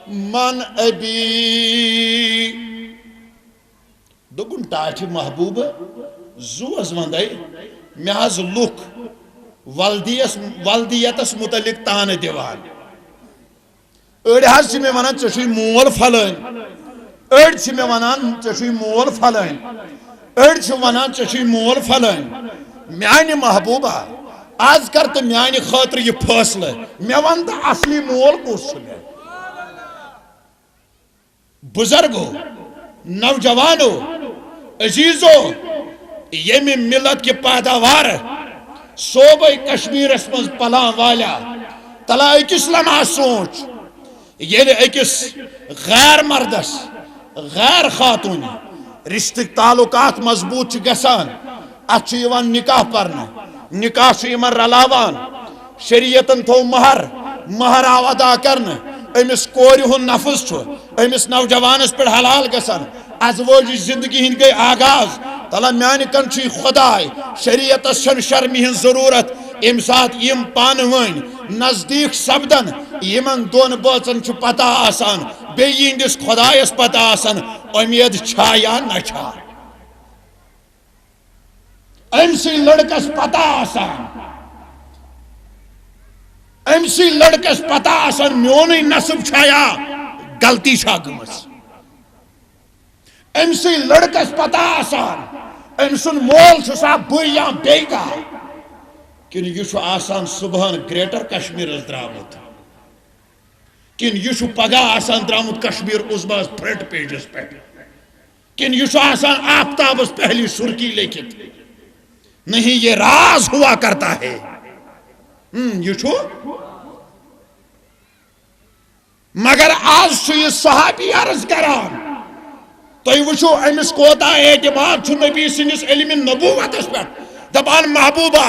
من ابی دوپن ٹاٹھ محبوب زوز وندائی میاز لوک والدیتس متعلق تان دیوان اڑ حس میں ونان چشوی مول پھلائن اڑ چھ میں ونان چشوی مول پھلائن اڑ چھ ونان چشوی مول پھلائن میانی محبوبہ آج کرتے میانی خاطر یہ فیصلہ میں ونتا اصلی مول کس چھلے بزرگو نوجوانو عزیزو یہ میں ملت کے پیداوار صوبہ کشمیر اسمز پلان والا تلا اکس لمحہ سوچ یہ اکس غیر مردس غیر خاتونی رشتہ تعلقات مضبوط گسان اچھی یوان نکاح پرنا نکاح چھ یمن رلاوان شریعتن تھو مہر آو ادا کرنا امس کوری ہن نفس چھ امس نوجوانس پر حلال گسان ازواج زندگی ہند گئی آغاز تلا میان کنچی خدای شریعت شن شرمی ہن ضرورت ام سات یم پان ون نزدیک سپدن یمن دون بچن چھ پتہ آسان بیس خدایس پتہ آسان امید چھا یا نہ چھا ام سی لڑکس پتہ آسان ام سی لڑکس پتہ آسان میون نصب چھایا غلطی چھا گمس ام سی لڑکس پتہ آسان ام سن مول چھسا بوی یا بیگا کن یہ آسان صبحان گریٹر کشمیر درامت کن یہ پگہ آسان درامت کشمیر عظما's فرنٹ پیجس پہ کن یہ آسان آفتابس پہلی سرخی لکھت نہیں یہ راز ہوا کرتا ہے یہ مگر آج یہ صحابی عرض کران تو وچھو امس کوتا اعتماد چھ نبی سنس علم نبوتس پہ دپان محبوبہ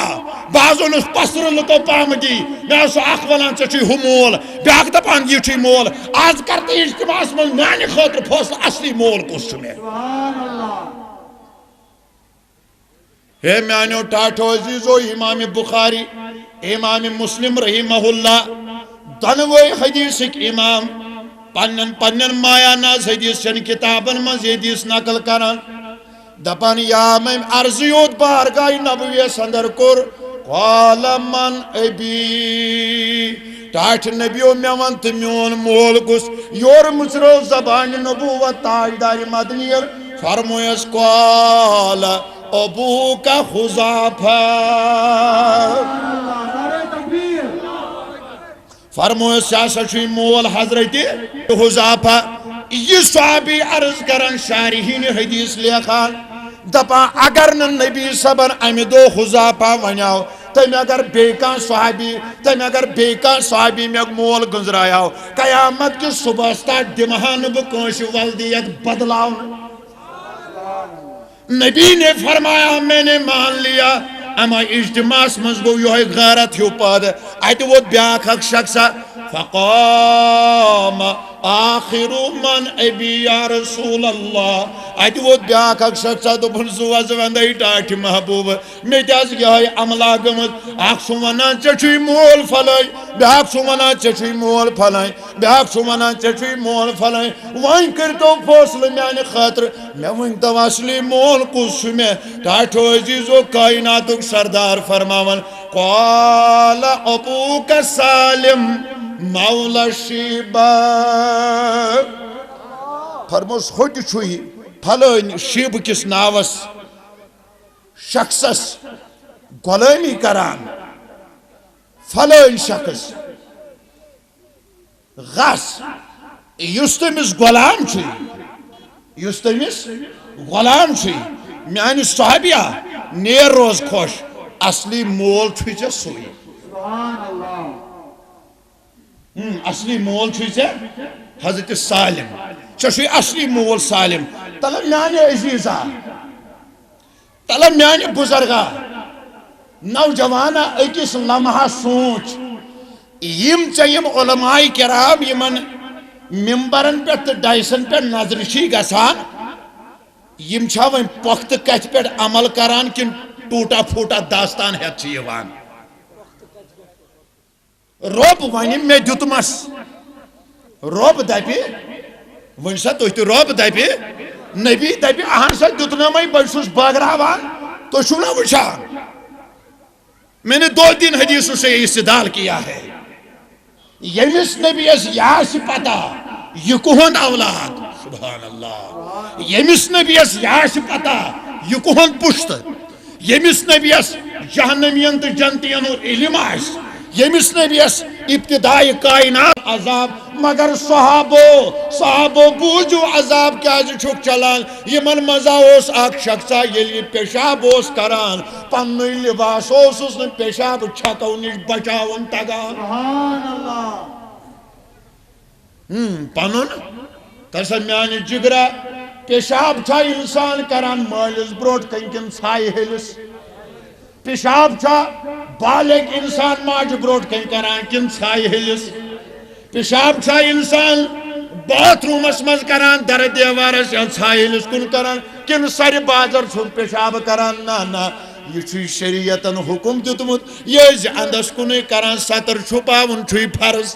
بعض اس پسر لکو پامگی میں سو اخ ونان ژے ہو مول بیاکھ دپان یہ مول آج کرتے اجتماع من میانہ خاطر فیصلہ اصلی مول کس میں ہے میانو ٹاٹھو عزیزو امام بخاری امام مسلم رحمہ اللہ دنوئی حدیث امام پنن مایا ناز حدیث چن کتابن مز حدیث نقل کران دپان یا میں عرضیوت بارگاہ نبوی سندر کور قال من ابی ٹاٹھ نبیو میں ونت میون مول کس یور مصرو زبان نبوت تاجدار مدنیر فرمویس قال ابو کا خزافہ فرمویس سیاسہ چھوئی مول حضرت خزافہ یہ صحابی عرض کرن شارحین حدیث لیخان دپا اگر نبی صبر امی دو خزافہ ونیاو تم اگر بیکان صحابی میں مول گنزرایاو قیامت کی صبح ستا دمہان بکنش والدیت بدلاو نبی نے فرمایا میں نے مان لیا اما اجتماع مزگو یہ غیرت ہیو پاد ایت وہ بیاک حق شخصا فقام آخر من ابی یا رسول اللہ ایت وہ بیاک حق شخصا تو بھنزو زوندائی ٹاٹھ محبوب میں تیاز یہ عملہ گمت آخ سوانا چچوی مول فلائی بیاک سوانا چچوی مول فلائی بیاک سوانا چچوی مول فلائی وائن کرتو فوصل میانے خاطر میں وائن تواسلی مول کس میں ٹاٹھو عزیزو کائناتک سردار فرماون قال ابوک سالم مولا شیبہ فرموس خود چھوئی پھلین شیب کس ناوس شخصس غلامی کران پھلین شخص غس یستمس غلام چھوئی یستمس غلام چھوئی میانی صحابیہ نیر روز خوش اصلی مول چھوئی چا سوئی اصلی مول چھوئی چا حضرت سالم چھوئی اصلی مول سالم طلب میانی عزیزہ طلب میانی بزرگا نوجوانا اکس لمحہ سوچ یم چاہیم علماء کرام یمن ممبرن پر ڈائسن پر نظرشی گسان یم چھا وین پخت کچھ پر عمل کران کن ٹوٹا پھوٹا داستان ہے چیوان روب وانیم میں دیتمس روب دائپی ونسا تو روب دائپی نبی دائپی آہن سا دیتنا میں بلسوس باگراوان تو شونا وچان میں نے 2 دن حدیثوں سے استدال کیا ہے یمس نبی اس یاس پتا یہ کون اولاد سبحان اللہ یمس نبی اس یاس پتا یہ کون پشت یمس نبی اس جہنمین تو جنتین اور علم آس یمس نبی اس ابتدائی کائنات عذاب مگر صحابو بوجو عذاب کیا چھک چلان یمن مزا اس آک شخصا یلی پیشاب اس کران پنوی لباس اس نے پیشاب چھکو نش بچاون تگان سبحان اللہ پنن ترسا میانی جگرہ پیشاب چھا انسان کران مالس بروٹ کنکن چھائی ہلس پیشاب چھا بالغ انسان ماج بروٹ کن کران کن چھائی ہلس پیشاب چھا انسان باتھ رومس مز کران در دیوارس یا ساحلس کن کران کن سر بازر چھن پیشاب کران نا یہ شریعتن حکم دیتمت یہ اندس کن کران سطر چھپاون چھ فرض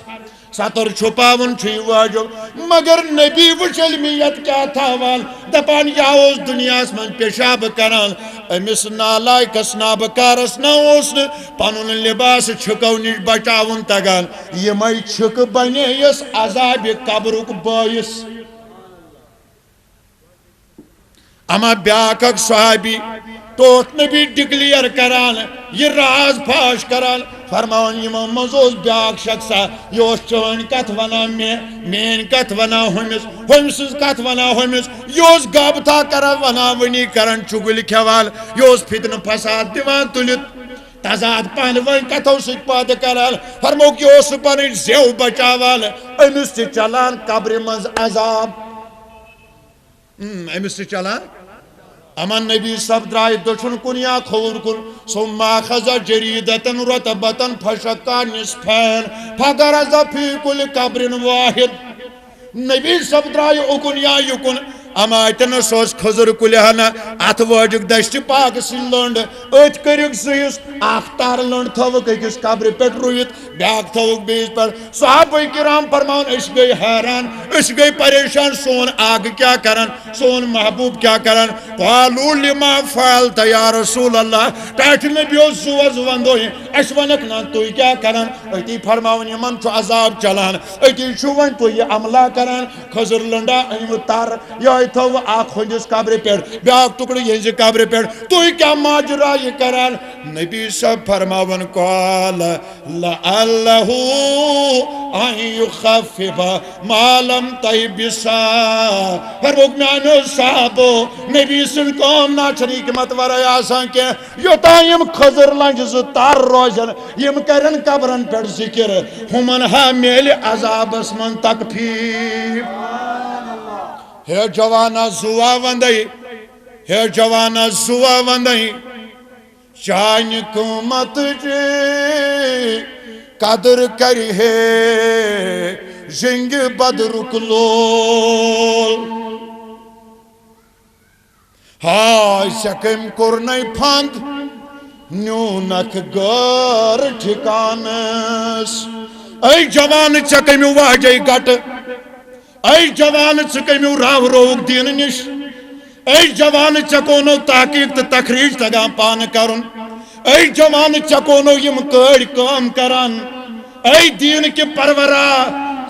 سطر چھپاون چھ واجب مگر نبی وچ علمیت کیا تھاوان دپان یا دنیا من پیشاب کران امس نالائکس نابکارس نوس پنن لباس چھکو نش بچاون تگان یہ چھک بنے اس عذاب قبرک باعث اما بیاک اک صحابی توت نبی ڈکلیئر کران یہ راز پاش کران فرمان یمو مزوز بیاک شخصا یہ چون کت ونا مین کت ونا ہمس کت ونا ہمس یہ گابتا کران ونا ونی کران چگل کھوال یہ فتن فساد دیوان تلت تضاد پان ون کتو ست پاد کران فرمو کہ اس پن زیو بچاوال امس چلان قبر مز عذاب امس چلان اما نبی صاحب درائے دچھن کن یا کھور کن ثم اخذ جریدتن رطبتن فشقا نصفین فغرز فی کل قبر واحد نبی صاحب درائے اکن یا یکن اما اتنا سوز خضر کلیانا ات واجک دشت پاک سن لنڈ ات کرک سیس آختار لنڈ تھوک اکس قبر پیٹ رویت بیاک تھوک بیس پر صحابہ کرام فرمان اس گئی حیران اس گئی پریشان سون آگ کیا کرن سون محبوب کیا کرن قالو لما فعلت یا رسول اللہ ٹیٹ نبیو زوز وندوئی اس ونک نا تو کیا کرن ایتی فرماون یمن چو عذاب چلان ایتی شوون تو یہ عملہ کرن خضر لنڈا ایم تار یا تھو آخ ہنجس قبر پیٹ بیاک ٹکڑ یہ قبر پیٹ تو کیا ماجرا یہ کران نبی صاحب فرماون قال لعلہ ان یخفف ما لم تیبسا فرموک میانو صاحبو نبی سن کون نا شریک مت ورائی آسان کے یوتا یم خضر لنجز تار روزن یم کرن قبرن پیٹ ذکر ہمن ہا میل عذاب اسمن تکفیف ہے جوانا زوا وندائی ہے جوانا زوا وندائی چانی قومت جی قدر کری ہے زنگ بدرک لول ہائی سکم کرنائی پھند نیونک گر ٹھکانس ای جوان چکمی واجائی گٹ ای جوان چکمیو راو روگ دین نش ای جوان چکونو تحقیق تخریج تگان پان کرن ای جوان چکونو یم کڑ کام کران ای دین کی پرورا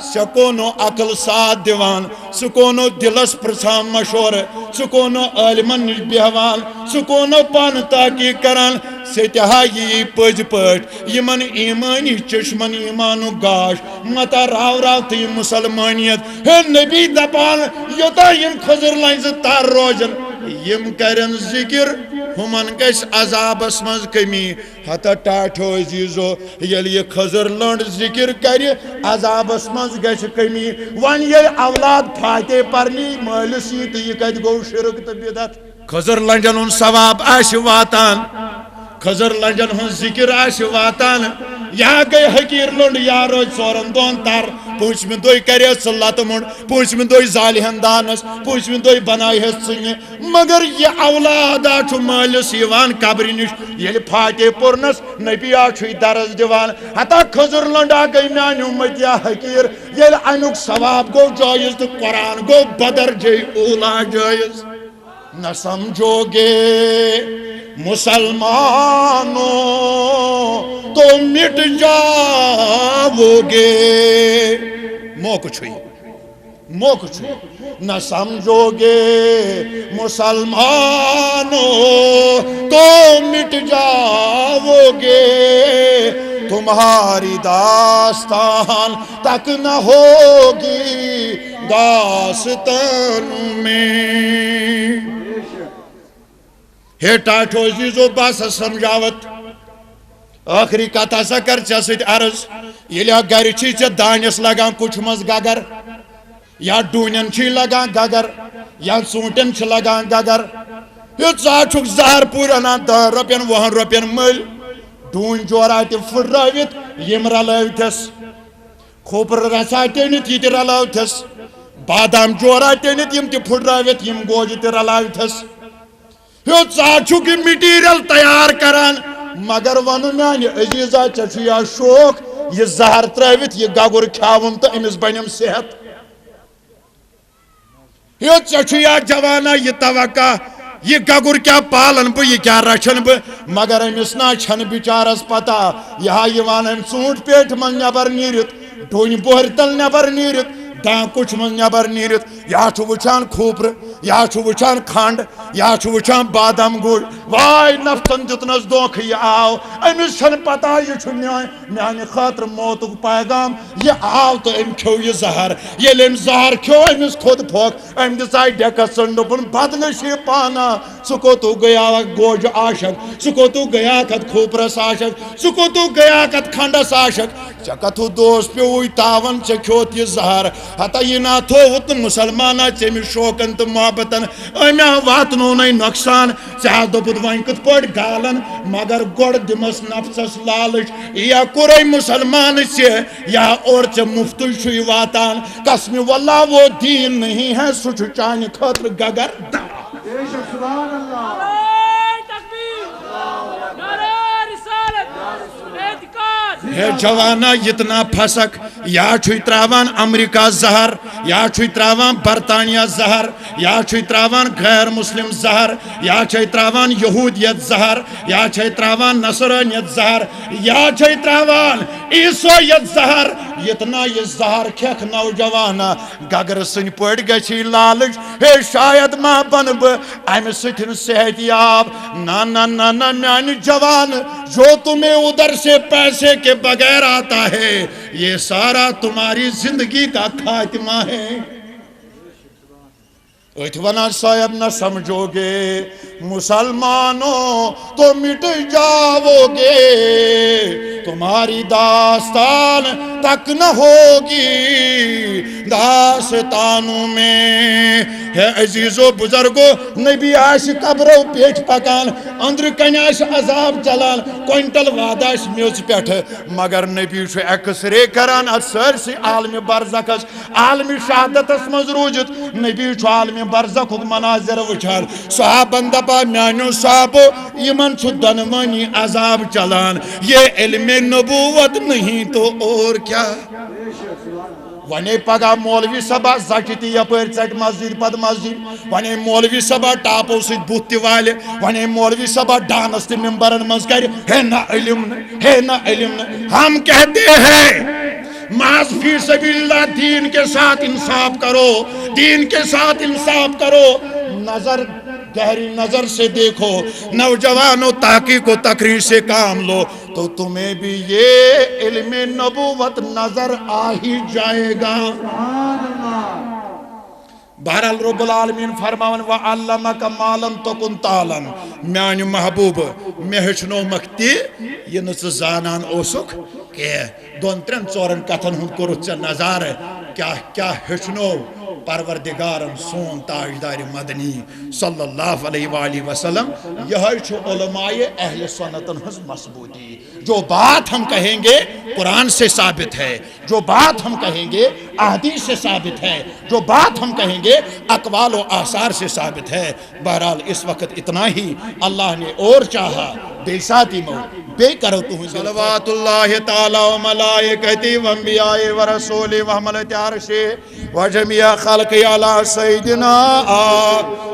سکونو عقل ساتھ دیوان سکونو دلس پرسان مشور سکونو عالمن نش بیہوان سکونو پان تحقیق کران ستہا یہ پز پٹ یمن ایمانی چشمن ایمانو گاش متا راو راو تی مسلمانیت ہے نبی دپان یوتا یم خضر لائنز تار روزن یم کرن ذکر ہمن گیس عذاب اسمز کمی حتی ٹاٹھو عزیزو یلی یہ خضر لنڈ ذکر کری عذاب اسمز گیس کمی وان یہ اولاد پھاتے پرنی مالسی تی یہ کہت گو شرک تبیدت خضر لنڈن ان ثواب آش واتان خضر لنجن ہن ذکر آش واتان یا گئی حقیر لنڈ یا روز سورن دون تار پوچھ میں دوئی کرے صلات منڈ پوچھ میں دوئی ظالحن دانس پوچھ میں دوئی بنائی ہے سنگے مگر یہ اولاد آچو مالس یوان قبری نش یہ پھاٹے پرنس نبی آچو درز دیوان حتی خضر لنڈ آگئی میانی امت یا حقیر یہ انک ثواب گو جائز تو قرآن گو بدر جائی اولا جائز نہ سمجھو گے مسلمانوں تو مٹ جاؤ گے موقع چھوئی نہ سمجھو گے مسلمانوں تو مٹ جاؤ گے تمہاری داستان تک نہ ہوگی داستان میں ہے ٹاٹھو عزیزو باسا سمجھاوت آخری کتا سا کر چاست عرض یہ لیا گھر چی چا دانیس لگان کچھ مز گگر یا ڈونین چی لگان گگر یا سونٹن چی لگان گگر یہ چاچوک زہر پورانا 10 روپین 20 روپین مل ڈون جوراتی فرائیت یم رلائیتس کھوپر رساتی نیت یہ رلائیتس بادام جورا تنت یم تہ پھٹرٲوِتھ یم گوجہ تہ رلاوِتھس ہیو ژٕ یہ مٹیریل تیار کران مگر ون میانہ عزیزا ژےٚ یا شوق یہ زہر ترٲوِتھ یہ گگُر کھیاوُن تہٕ أمِس بنیم صحت ہیو ژےٚ یا جوانا یہ توقع یہ گگُر کیا پالن بہ یہ کیا رچھن بہ مگر أمِس نا چھن بچارس پتہ یہ یوان أمۍ ژوٗنٛٹھۍ پیٹہِ منٛز نٮ۪بر نیٖرِتھ ڈوٗنۍ بۄہرِ تل نٮ۪بر نیٖرِتھ ڈانکُچ منٛز نٮ۪بر نیٖرِتھ یا چھُ وٕچھان کھوٗپرٕ یا چھُ وٕچھان کھنڈ یا چھُ وٕچھان بادام گُڑ واے نفسن دِتنس دھوکہٕ یہ آو أمِس چھنہٕ پتہ یہ چھُ میانہِ خٲطرٕ موتُک پیغام یہ آو تہٕ أمۍ کھیوٚو یہ زہر ییٚلہِ أمۍ زہر کھیوٚو أمِس کھوٚت پھۄکھ أمۍ دِژاے ڈٮ۪کس ژٔنٛڈ دوٚپُن بدنصیٖب پانا ژٕ کوٚتُو گٔیاکھ گوجہِ عاشق ژٕ کوٚتُو گٔیاکھ اتھ کھوٗپرس عاشق ژٕ کوٚتُو گٔیاکھ اتھ کھنڈس عاشق ژےٚ کتھوٗ دوس پیوٚوُے تاون ژےٚ کھیوٚوُتھ یہ زہر ہتا یہ نا تھوٚوُتھ نہٕ مُسلمانا ژےٚ شوقن تہٕ محبتن أمۍ واتنونے نۄقصان ژےٚ ہا دوٚپُتھ وۄنۍ کِتھ پٲٹھۍ گالن مگر گۄڈٕ دِمس نفسس لالٕچ یا کوٚرے مُسلمان ژےٚ یا اور ژےٚ مُفتٕے چھُے واتان قسمِ واللہ وہ دین نہیں ہے سُہ چھُ چانہِ خٲطرٕ گگر ہے جوانا اتنا پھسک یا چھُے تراوان امریکہ زہر یا چھُے تراوان برطانیہ زہر یا چھُے تراوان غیر مسلم زہر یا چھے تراوان یہودیت زہر یا چھے تراوان نصرانیت زہر یا چھے تراوان عیسویت زہر اتنا یہ زہر کھیکھ نوجوانا گگر سن پڑ گچھی لالچ ہے شاید ما بن بہ امہ سۭتۍ صحت یاب نا نا نا نا میانہ جوان جو تمہیں ادھر سے پیسے کے بغیر آتا ہے یہ سارا تمہاری زندگی کا خاتمہ ہے اتوانا صاحب نہ سمجھو گے مسلمانوں تو مٹ جاؤ گے تمہاری داستان تک نہ ہوگی داستانوں میں ہے عزیزو بزرگو نبی آش قبرو پیٹ پکان اندر کن آش عذاب چلان کوئنٹل واد آش میوز پیٹ مگر نبی چھو ایکس رے کران سرسی عالم برزخس عالم شہادتس مز روجت نبی چھو عالم برزخ مناظر وچھان صحابن دپا میانو صحابو یمن چھو دنوانی عذاب چلان یہ علم نبوت نہیں تو اور کیا ونے پگا مولوی صبا زچتی یپر ژٹ مسجد پد مسجد ونے مولوی صبا ٹاپو سۭتۍ بُتھ تہِ والہِ ونے مولوی صبا ڈانس تہِ ممبرن منٛز کرِ ہے نہ علم نہ ہے نہ علم نہ ہم کہتے ہیں محض فی سبیل اللہ دین کے ساتھ انصاف کرو دین کے ساتھ انصاف کرو نظر گہری نظر سے دیکھو نوجوانوں تحقیق و تقریر سے کام لو تو تمہیں بھی یہ علم نبوت نظر آ ہی جائے گا بہرحال رب العالمین فرماون وَعَلَّمَكَ مَا لَمْ تَكُنْ تَعْلَمْ میانہ محبوب میں ہیچھنومکھ تہِ یہ نہ ژٕ زانان اوسُکھ کینٛہہ دۄن ترٛٮ۪ن ژورن کتھن ہُنٛد کوٚرُتھ ژےٚ نظارٕ کیٛاہ ہیچھنو پروردگارن سون تاجدار مدنی صلی اللہ علیہ وآلہ وسلم یہ علماء اہل سنتن ہز مضبوطی جو بات ہم کہیں گے قرآن سے ثابت ہے جو بات ہم کہیں گے احادیث سے ثابت ہے جو بات ہم کہیں گے اقوال و آثار سے ثابت ہے بہرحال اس وقت اتنا ہی اللہ نے اور چاہا بے ساتھی مو بے کرو تو صلوات اللہ تعالی و ملائکتی و انبیاء و رسول و حملت عرش و جميع خلق علی سیدنا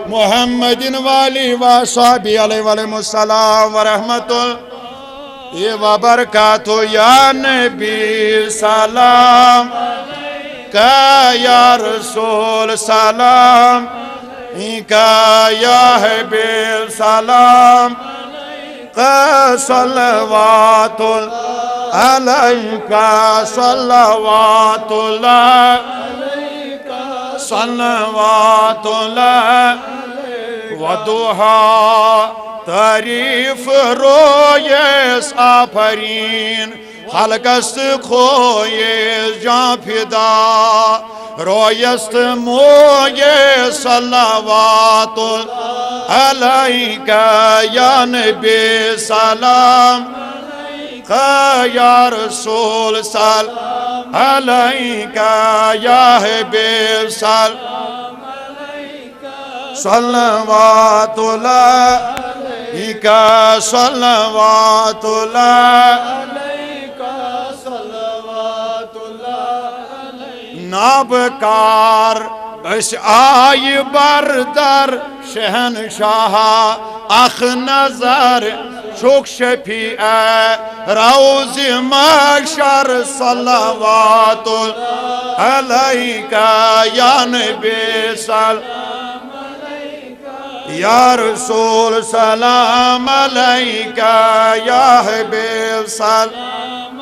محمد والی و صحابی علیہ وآلہ السلام و رحمت و برکاتہ یا نبی سلام کا یا رسول سلام کا یا حبیب سلام صلوات علیکہ صلوات اللہ صلوات اللہ ودوہا تعریف رویس آفرین خلقست خویس جان فدا رویست مویس صلوات علیکہ یا نبی سلام یا رسول سلام علیکہ یا حبیب سلام صلوات اللہ علیکہ صلوات اللہ نابکار اس آئی بردر شہنشاہ اخ نظر شوک شفیع روز محشر صلوات علیکہ یا نبی سلام یا رسول سلام علیکہ یا حبیب سلام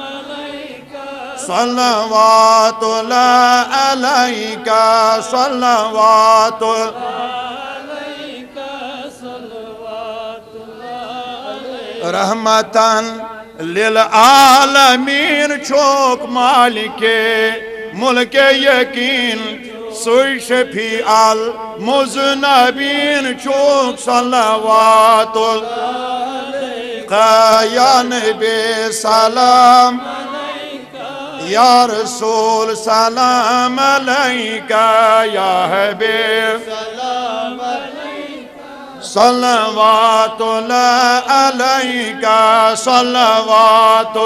صلوات اللہ علیکہ صلوات رحمتاً للعالمین چوک مالک ملک یقین سوئی شفیع المذنبین چوک صلوات علیکہ یا نبی سلام یا رسول سلام علیکہ یا حبیب صلوات اللہ علیکہ صلوات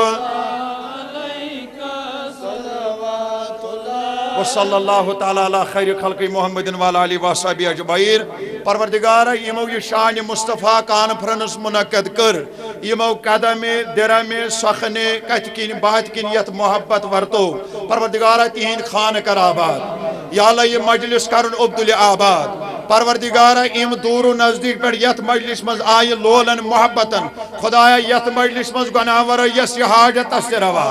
وصلی اللہ تعالیٰ علی خیر خلق محمد وعلی آلہ وصحبہ اجمعین پروردگار یمو یہ شان مصطفیٰ کانفرنس منعقد کر یمو قدم درم سخن کت کن بات کن یت محبت ورتو پروردگار تہند خان کر آباد یا اللہ یہ مجلس کرن عبدال آباد پروردگار ام دور و نزدیک پر یت مجلس مز آئی لولن محبتن خدایا یت مجلس مز گناور یس حاجت اس روا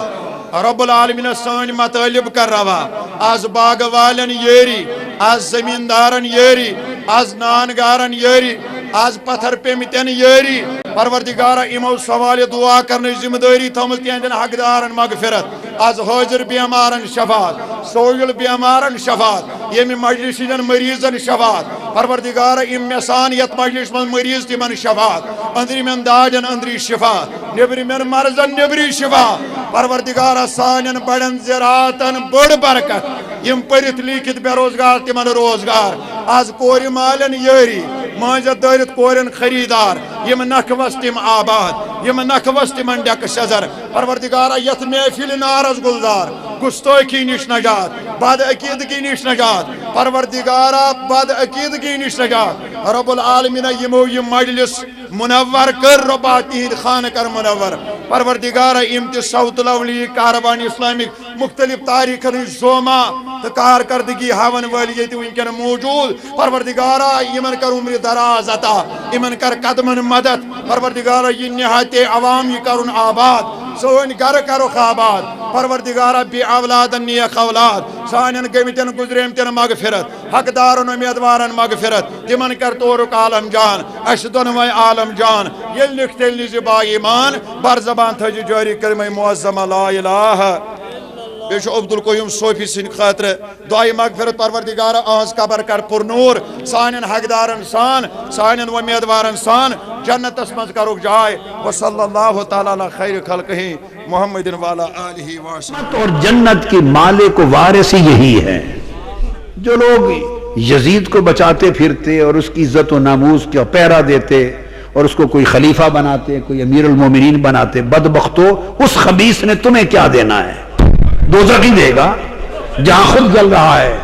رب العالمین سان مطالب کر روا از باغ والن یری از زمیندارن یری از نانگارن یری از پتھر پیمتن یری پروردگارہ امو سوال دعا کرنے ذمہ داری تھومت تہندین حقدارن مغفرت از حاضر بیمارن شفاعت سویل بیمارن شفاعت یمی مجلس مریضن شفاعت پروردگارہ ام میسان یت مجلس من مریض تمن شفاعت اندری من داجن اندری شفاعت نبری من مرضن نبری شفاعت پروردگارہ سانن بڑن زراعتن بڑ برکت یم پرت لیکت بے روزگار تمن روزگار از کوری مالن یری مانجت دارت کورن خریدار یم نکوس تم آباد یم نکوس تمن ڈک شزر پروردگارہ یت محفل نارز گلدار گستاخی نش نجات بد عقیدگی نش نجات پروردگارہ بد عقیدگی نش نجات رب العالمین یمو یم مجلس منور کر ربا تہند خان کر منور پروردگارہ یم تہ صوت الاولیاء کاروان اسلامک مختلف تاریخن زوما تو کارکردگی ہاون والی یہ ونکن موجود پروردگارہ یمن کر عمر دراز عطا یمن کر قدمن مدد پروردگارہ یہ نہایت عوام یہ کرن آباد سون گھر کرو آباد پروردگارہ بی اولادن نیک اولاد سانن گمتن گزریمتن مغفرت حقدارن امیدوارن مغفرت تمن کر تورک عالم جان اشدن و عالم جان یل نکتل نزبا ایمان بر زبان تھجی جاری کرم معظم لا الہ بیش عبدالقیوم صوفی سن خاطر دعائی مغفرت پروردگارہ آز قبر کر پر نور سانن حقدارن سان سانن امیدوارن سان جنت اسمز کرو جائے وصلی اللہ تعالیٰ علی خیر خلقہ محمد والا آلہ وسلم اور جنت کی مالک و وارث یہی ہے جو لوگ یزید کو بچاتے پھرتے اور اس کی عزت و ناموس کا پیرا دیتے اور اس کو کوئی خلیفہ بناتے کوئی امیر المومنین بناتے بدبختو اس خبیث نے تمہیں کیا دینا ہے دوزخ ہی دے گا جہاں خود جل رہا ہے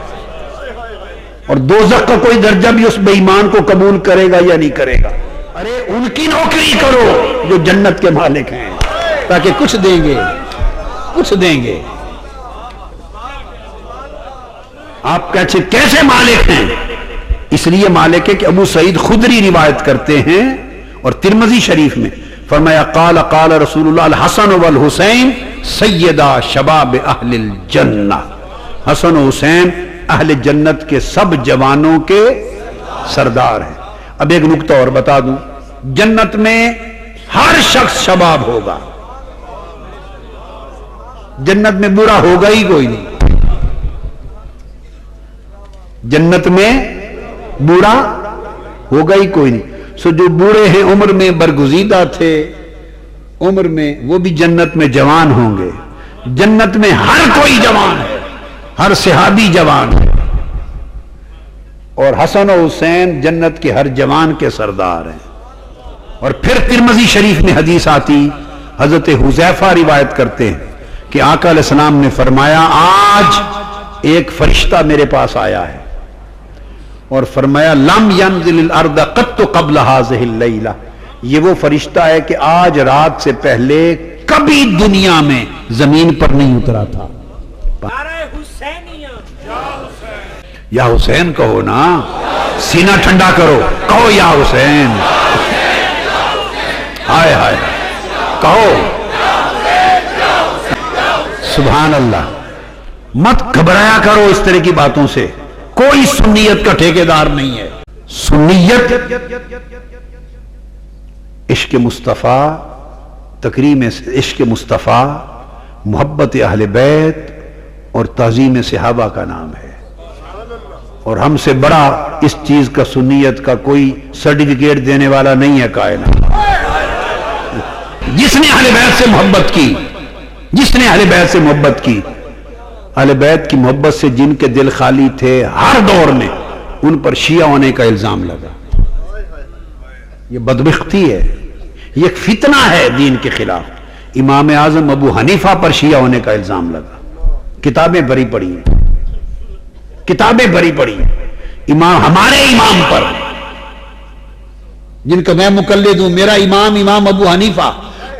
اور دوزخ کا کوئی درجہ بھی اس بے ایمان کو قبول کرے گا یا نہیں کرے گا ارے ان کی نوکری کرو جو جنت کے مالک ہیں تاکہ کچھ دیں گے آپ کیسے مالک ہیں اس لیے مالک ہے کہ ابو سعید خدری روایت کرتے ہیں اور ترمذی شریف میں فرمایا قال قال رسول اللہ الحسن والحسین سیدہ شباب اہل الجنہ حسن و حسین اہل جنت کے سب جوانوں کے سردار ہیں اب ایک نکتہ اور بتا دوں جنت میں ہر شخص شباب ہوگا جنت میں برا ہوگا ہی کوئی نہیں جنت میں برا ہوگا ہی کوئی نہیں سو جو بوڑھے ہیں عمر میں برگزیدہ تھے عمر میں وہ بھی جنت میں جوان ہوں گے. جنت میں ہر کوئی جوان ہے, ہر صحابی جوان ہے, اور حسن و حسین جنت کے ہر جوان کے سردار ہیں. اور پھر ترمذی شریف میں حدیث آتی, حضرت حذیفہ روایت کرتے ہیں کہ آقا علیہ السلام نے فرمایا آج ایک فرشتہ میرے پاس آیا ہے اور فرمایا لم ينزل الارض قط قبل هذه الليلہ, یہ وہ فرشتہ ہے کہ آج رات سے پہلے کبھی دنیا میں زمین پر نہیں اترا تھا. یا حسین کہو نا, سینہ ٹھنڈا کرو, کہو یا حسین, ہائے ہائے کہو سبحان اللہ. مت گھبرایا کرو اس طرح کی باتوں سے, کوئی سنیت کا ٹھیکیدار نہیں ہے. سنیت عشق مصطفیٰ, تکریم عشق مصطفیٰ, محبت اہل بیت اور تعظیم صحابہ کا نام ہے. اور ہم سے بڑا اس چیز کا سنیت کا کوئی سرٹیفکیٹ دینے والا نہیں ہے کائنات. جس نے اہل بیت سے محبت کی, جس نے اہل بیت سے محبت کی, اہل بیت کی محبت سے جن کے دل خالی تھے ہر دور میں, ان پر شیعہ ہونے کا الزام لگا. یہ بدبختی ہے, یہ ایک فتنہ ہے دین کے خلاف. امام اعظم ابو حنیفہ پر شیعہ ہونے کا الزام لگا. کتابیں بھری پڑی ہیں, کتابیں بھری پڑی ہیں. امام, ہمارے امام پر, جن کا میں مقلد ہوں, میرا امام امام ابو حنیفہ,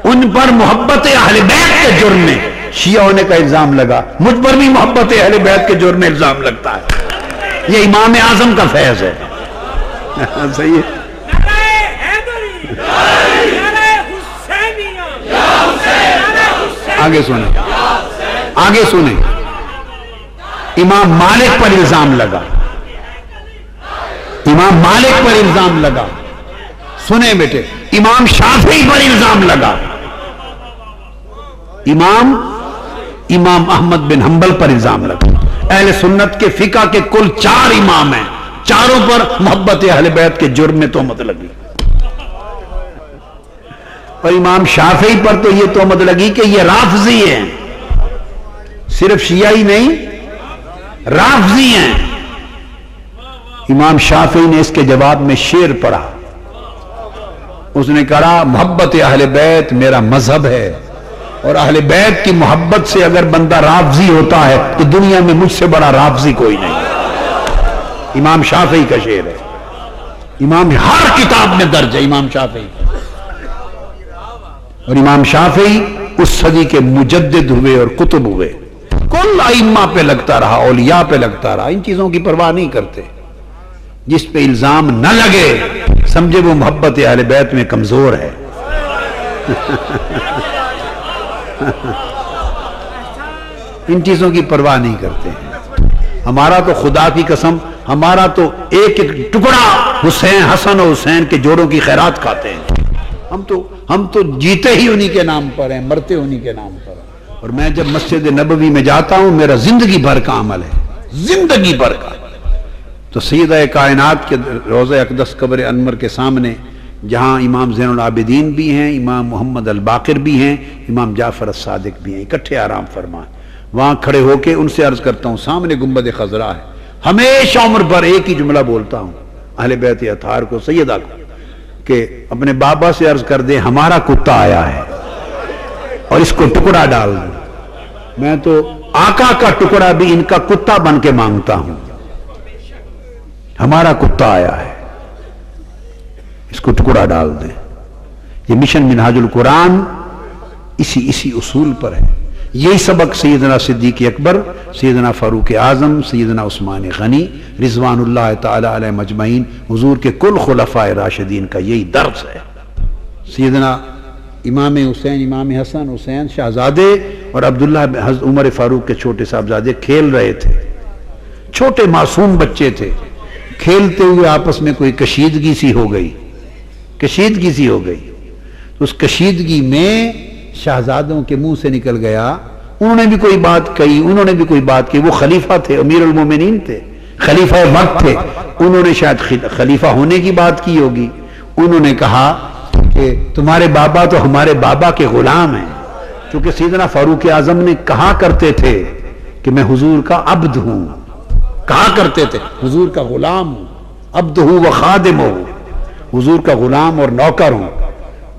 ان پر محبت اہل بیت کے جرم میں شیعہ ہونے کا الزام لگا. مجھ پر بھی محبت اہل بیت کے جرم میں الزام لگتا ہے. یہ امام اعظم کا فیض ہے. صحیح ہے. آگے سنیں, آگے سنیں. امام مالک پر الزام لگا, امام مالک پر الزام لگا. سنیں بیٹے, امام شافعی پر الزام لگا, امام احمد بن حنبل پر الزام لگا. اہل سنت کے فقہ کے کل 4 امام ہیں, چاروں پر محبت اہل بیت کے جرم میں تہمت لگی. اور امام شافعی پر تو یہ تہمت لگی کہ یہ رافضی ہیں. صرف شیعہ ہی نہیں, رافضی ہیں. امام شافعی نے اس کے جواب میں شعر پڑھا. اس نے کہا محبت اہل بیت میرا مذہب ہے, اور اہل بیت کی محبت سے اگر بندہ رافضی ہوتا ہے تو دنیا میں مجھ سے بڑا رافضی کوئی نہیں. امام شافعی کا شعر ہے, امام ہر کتاب میں درج ہے امام شافعی. اور امام شافعی اس صدی کے مجدد ہوئے اور قطب ہوئے. کل ائمہ پہ لگتا رہا, اولیاء پہ لگتا رہا, ان چیزوں کی پرواہ نہیں کرتے. جس پہ الزام نہ لگے سمجھے وہ محبت اہل بیت میں کمزور ہے. ان چیزوں کی پرواہ نہیں کرتے ہیں. ہمارا تو خدا کی قسم, ہمارا تو ایک ایک ٹکڑا حسین, حسن و حسین کے جوڑوں کی خیرات کھاتے ہیں. ہم تو جیتے ہی انہی کے نام پر ہیں, مرتے انہی کے نام پر. اور میں جب مسجد نبوی میں جاتا ہوں میرا زندگی بھر کا عمل ہے, زندگی بھر کا. تو سیدہ کائنات کے روضہ اقدس قبر انور کے سامنے جہاں امام زین العابدین بھی ہیں, امام محمد الباقر بھی ہیں, امام جعفر الصادق بھی ہیں, اکٹھے آرام فرمائیں. وہاں کھڑے ہو کے ان سے عرض کرتا ہوں, سامنے گنبد خضرا ہے, ہمیشہ عمر پر ایک ہی جملہ بولتا ہوں اہل بیت اطہار کو, سیدہ کو, کہ اپنے بابا سے عرض کر دیں ہمارا کتا آیا ہے اور اس کو ٹکڑا ڈال دیں. میں تو آقا کا ٹکڑا بھی ان کا کتا بن کے مانگتا ہوں. ہمارا کتا آیا ہے, اس کو ٹکڑا ڈال دیں. یہ مشن منہاج القرآن اسی اصول پر ہے. یہی سبق سیدنا صدیق اکبر, سیدنا فاروق اعظم, سیدنا عثمان غنی رضوان اللہ تعالی علیہ مجمعین, حضور کے کل خلفاء راشدین کا یہی درس ہے. سیدنا امام حسین, امام حسن حسین شہزادے اور عبداللہ عمر فاروق کے چھوٹے صاحبزادے کھیل رہے تھے, چھوٹے معصوم بچے تھے. کھیلتے ہوئے آپس میں کوئی کشیدگی سی ہو گئی, کشیدگی سی ہو گئی. اس کشیدگی میں شہزادوں کے منہ سے نکل گیا, انہوں نے بھی کوئی بات کہی, انہوں نے بھی کوئی بات کی. وہ خلیفہ تھے, امیر المومنین تھے, خلیفہ وقت تھے, انہوں نے شاید خلیفہ ہونے کی بات کی ہوگی. انہوں نے کہا کہ تمہارے بابا تو ہمارے بابا کے غلام ہیں، چونکہ سیدنا فاروق اعظم نے کہا کرتے تھے کہ میں حضور کا عبد ہوں، کہا کرتے تھے حضور کا غلام ہوں، عبد ہوں و خادم ہوں، حضور کا غلام اور نوکر ہوں،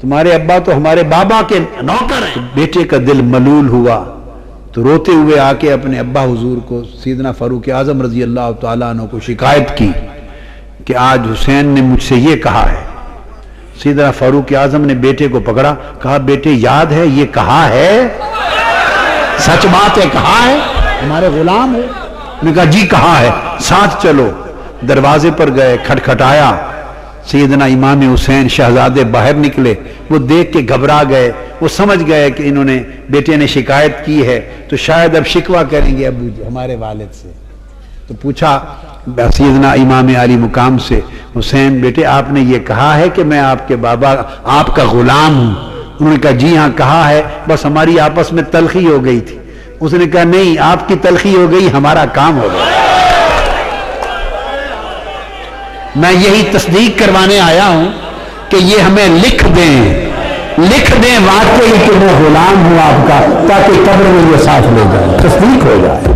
تمہارے ابا تو ہمارے بابا کے نوکر ہیں۔ بیٹے کا دل ملول ہوا تو روتے ہوئے آ کے اپنے ابا حضور کو سیدنا فاروق اعظم رضی اللہ تعالیٰ عنہ کو شکایت کی کہ آج حسین نے مجھ سے یہ کہا ہے۔ سیدنا فاروق اعظم نے بیٹے کو پکڑا، کہا بیٹے یاد ہے یہ کہا ہے، سچ بات ہے کہا ہے، ہمارے غلام ہے؟ انہوں نے کہا جی کہا ہے، ساتھ چلو۔ دروازے پر گئے، کھٹکھٹایا، سیدنا امام حسین شہزادے باہر نکلے، وہ دیکھ کے گھبرا گئے، وہ سمجھ گئے کہ انہوں نے بیٹے نے شکایت کی ہے تو شاید اب شکوہ کریں گے ابو جی ہمارے والد سے۔ تو پوچھا سیدنا امام علی مقام سے، حسین بیٹے آپ نے یہ کہا ہے کہ میں آپ کے بابا آپ کا غلام ہوں؟ انہوں نے کہا جی ہاں کہا ہے، بس ہماری آپس میں تلخی ہو گئی تھی۔ اس نے کہا نہیں، آپ کی تلخی ہو گئی، ہمارا کام ہو گیا۔ میں یہی تصدیق کروانے آیا ہوں کہ یہ ہمیں لکھ دیں واقعی کہ میں غلام ہوں آپ کا، تاکہ قبر میں یہ ساتھ لے جائے، تصدیق ہو جائے۔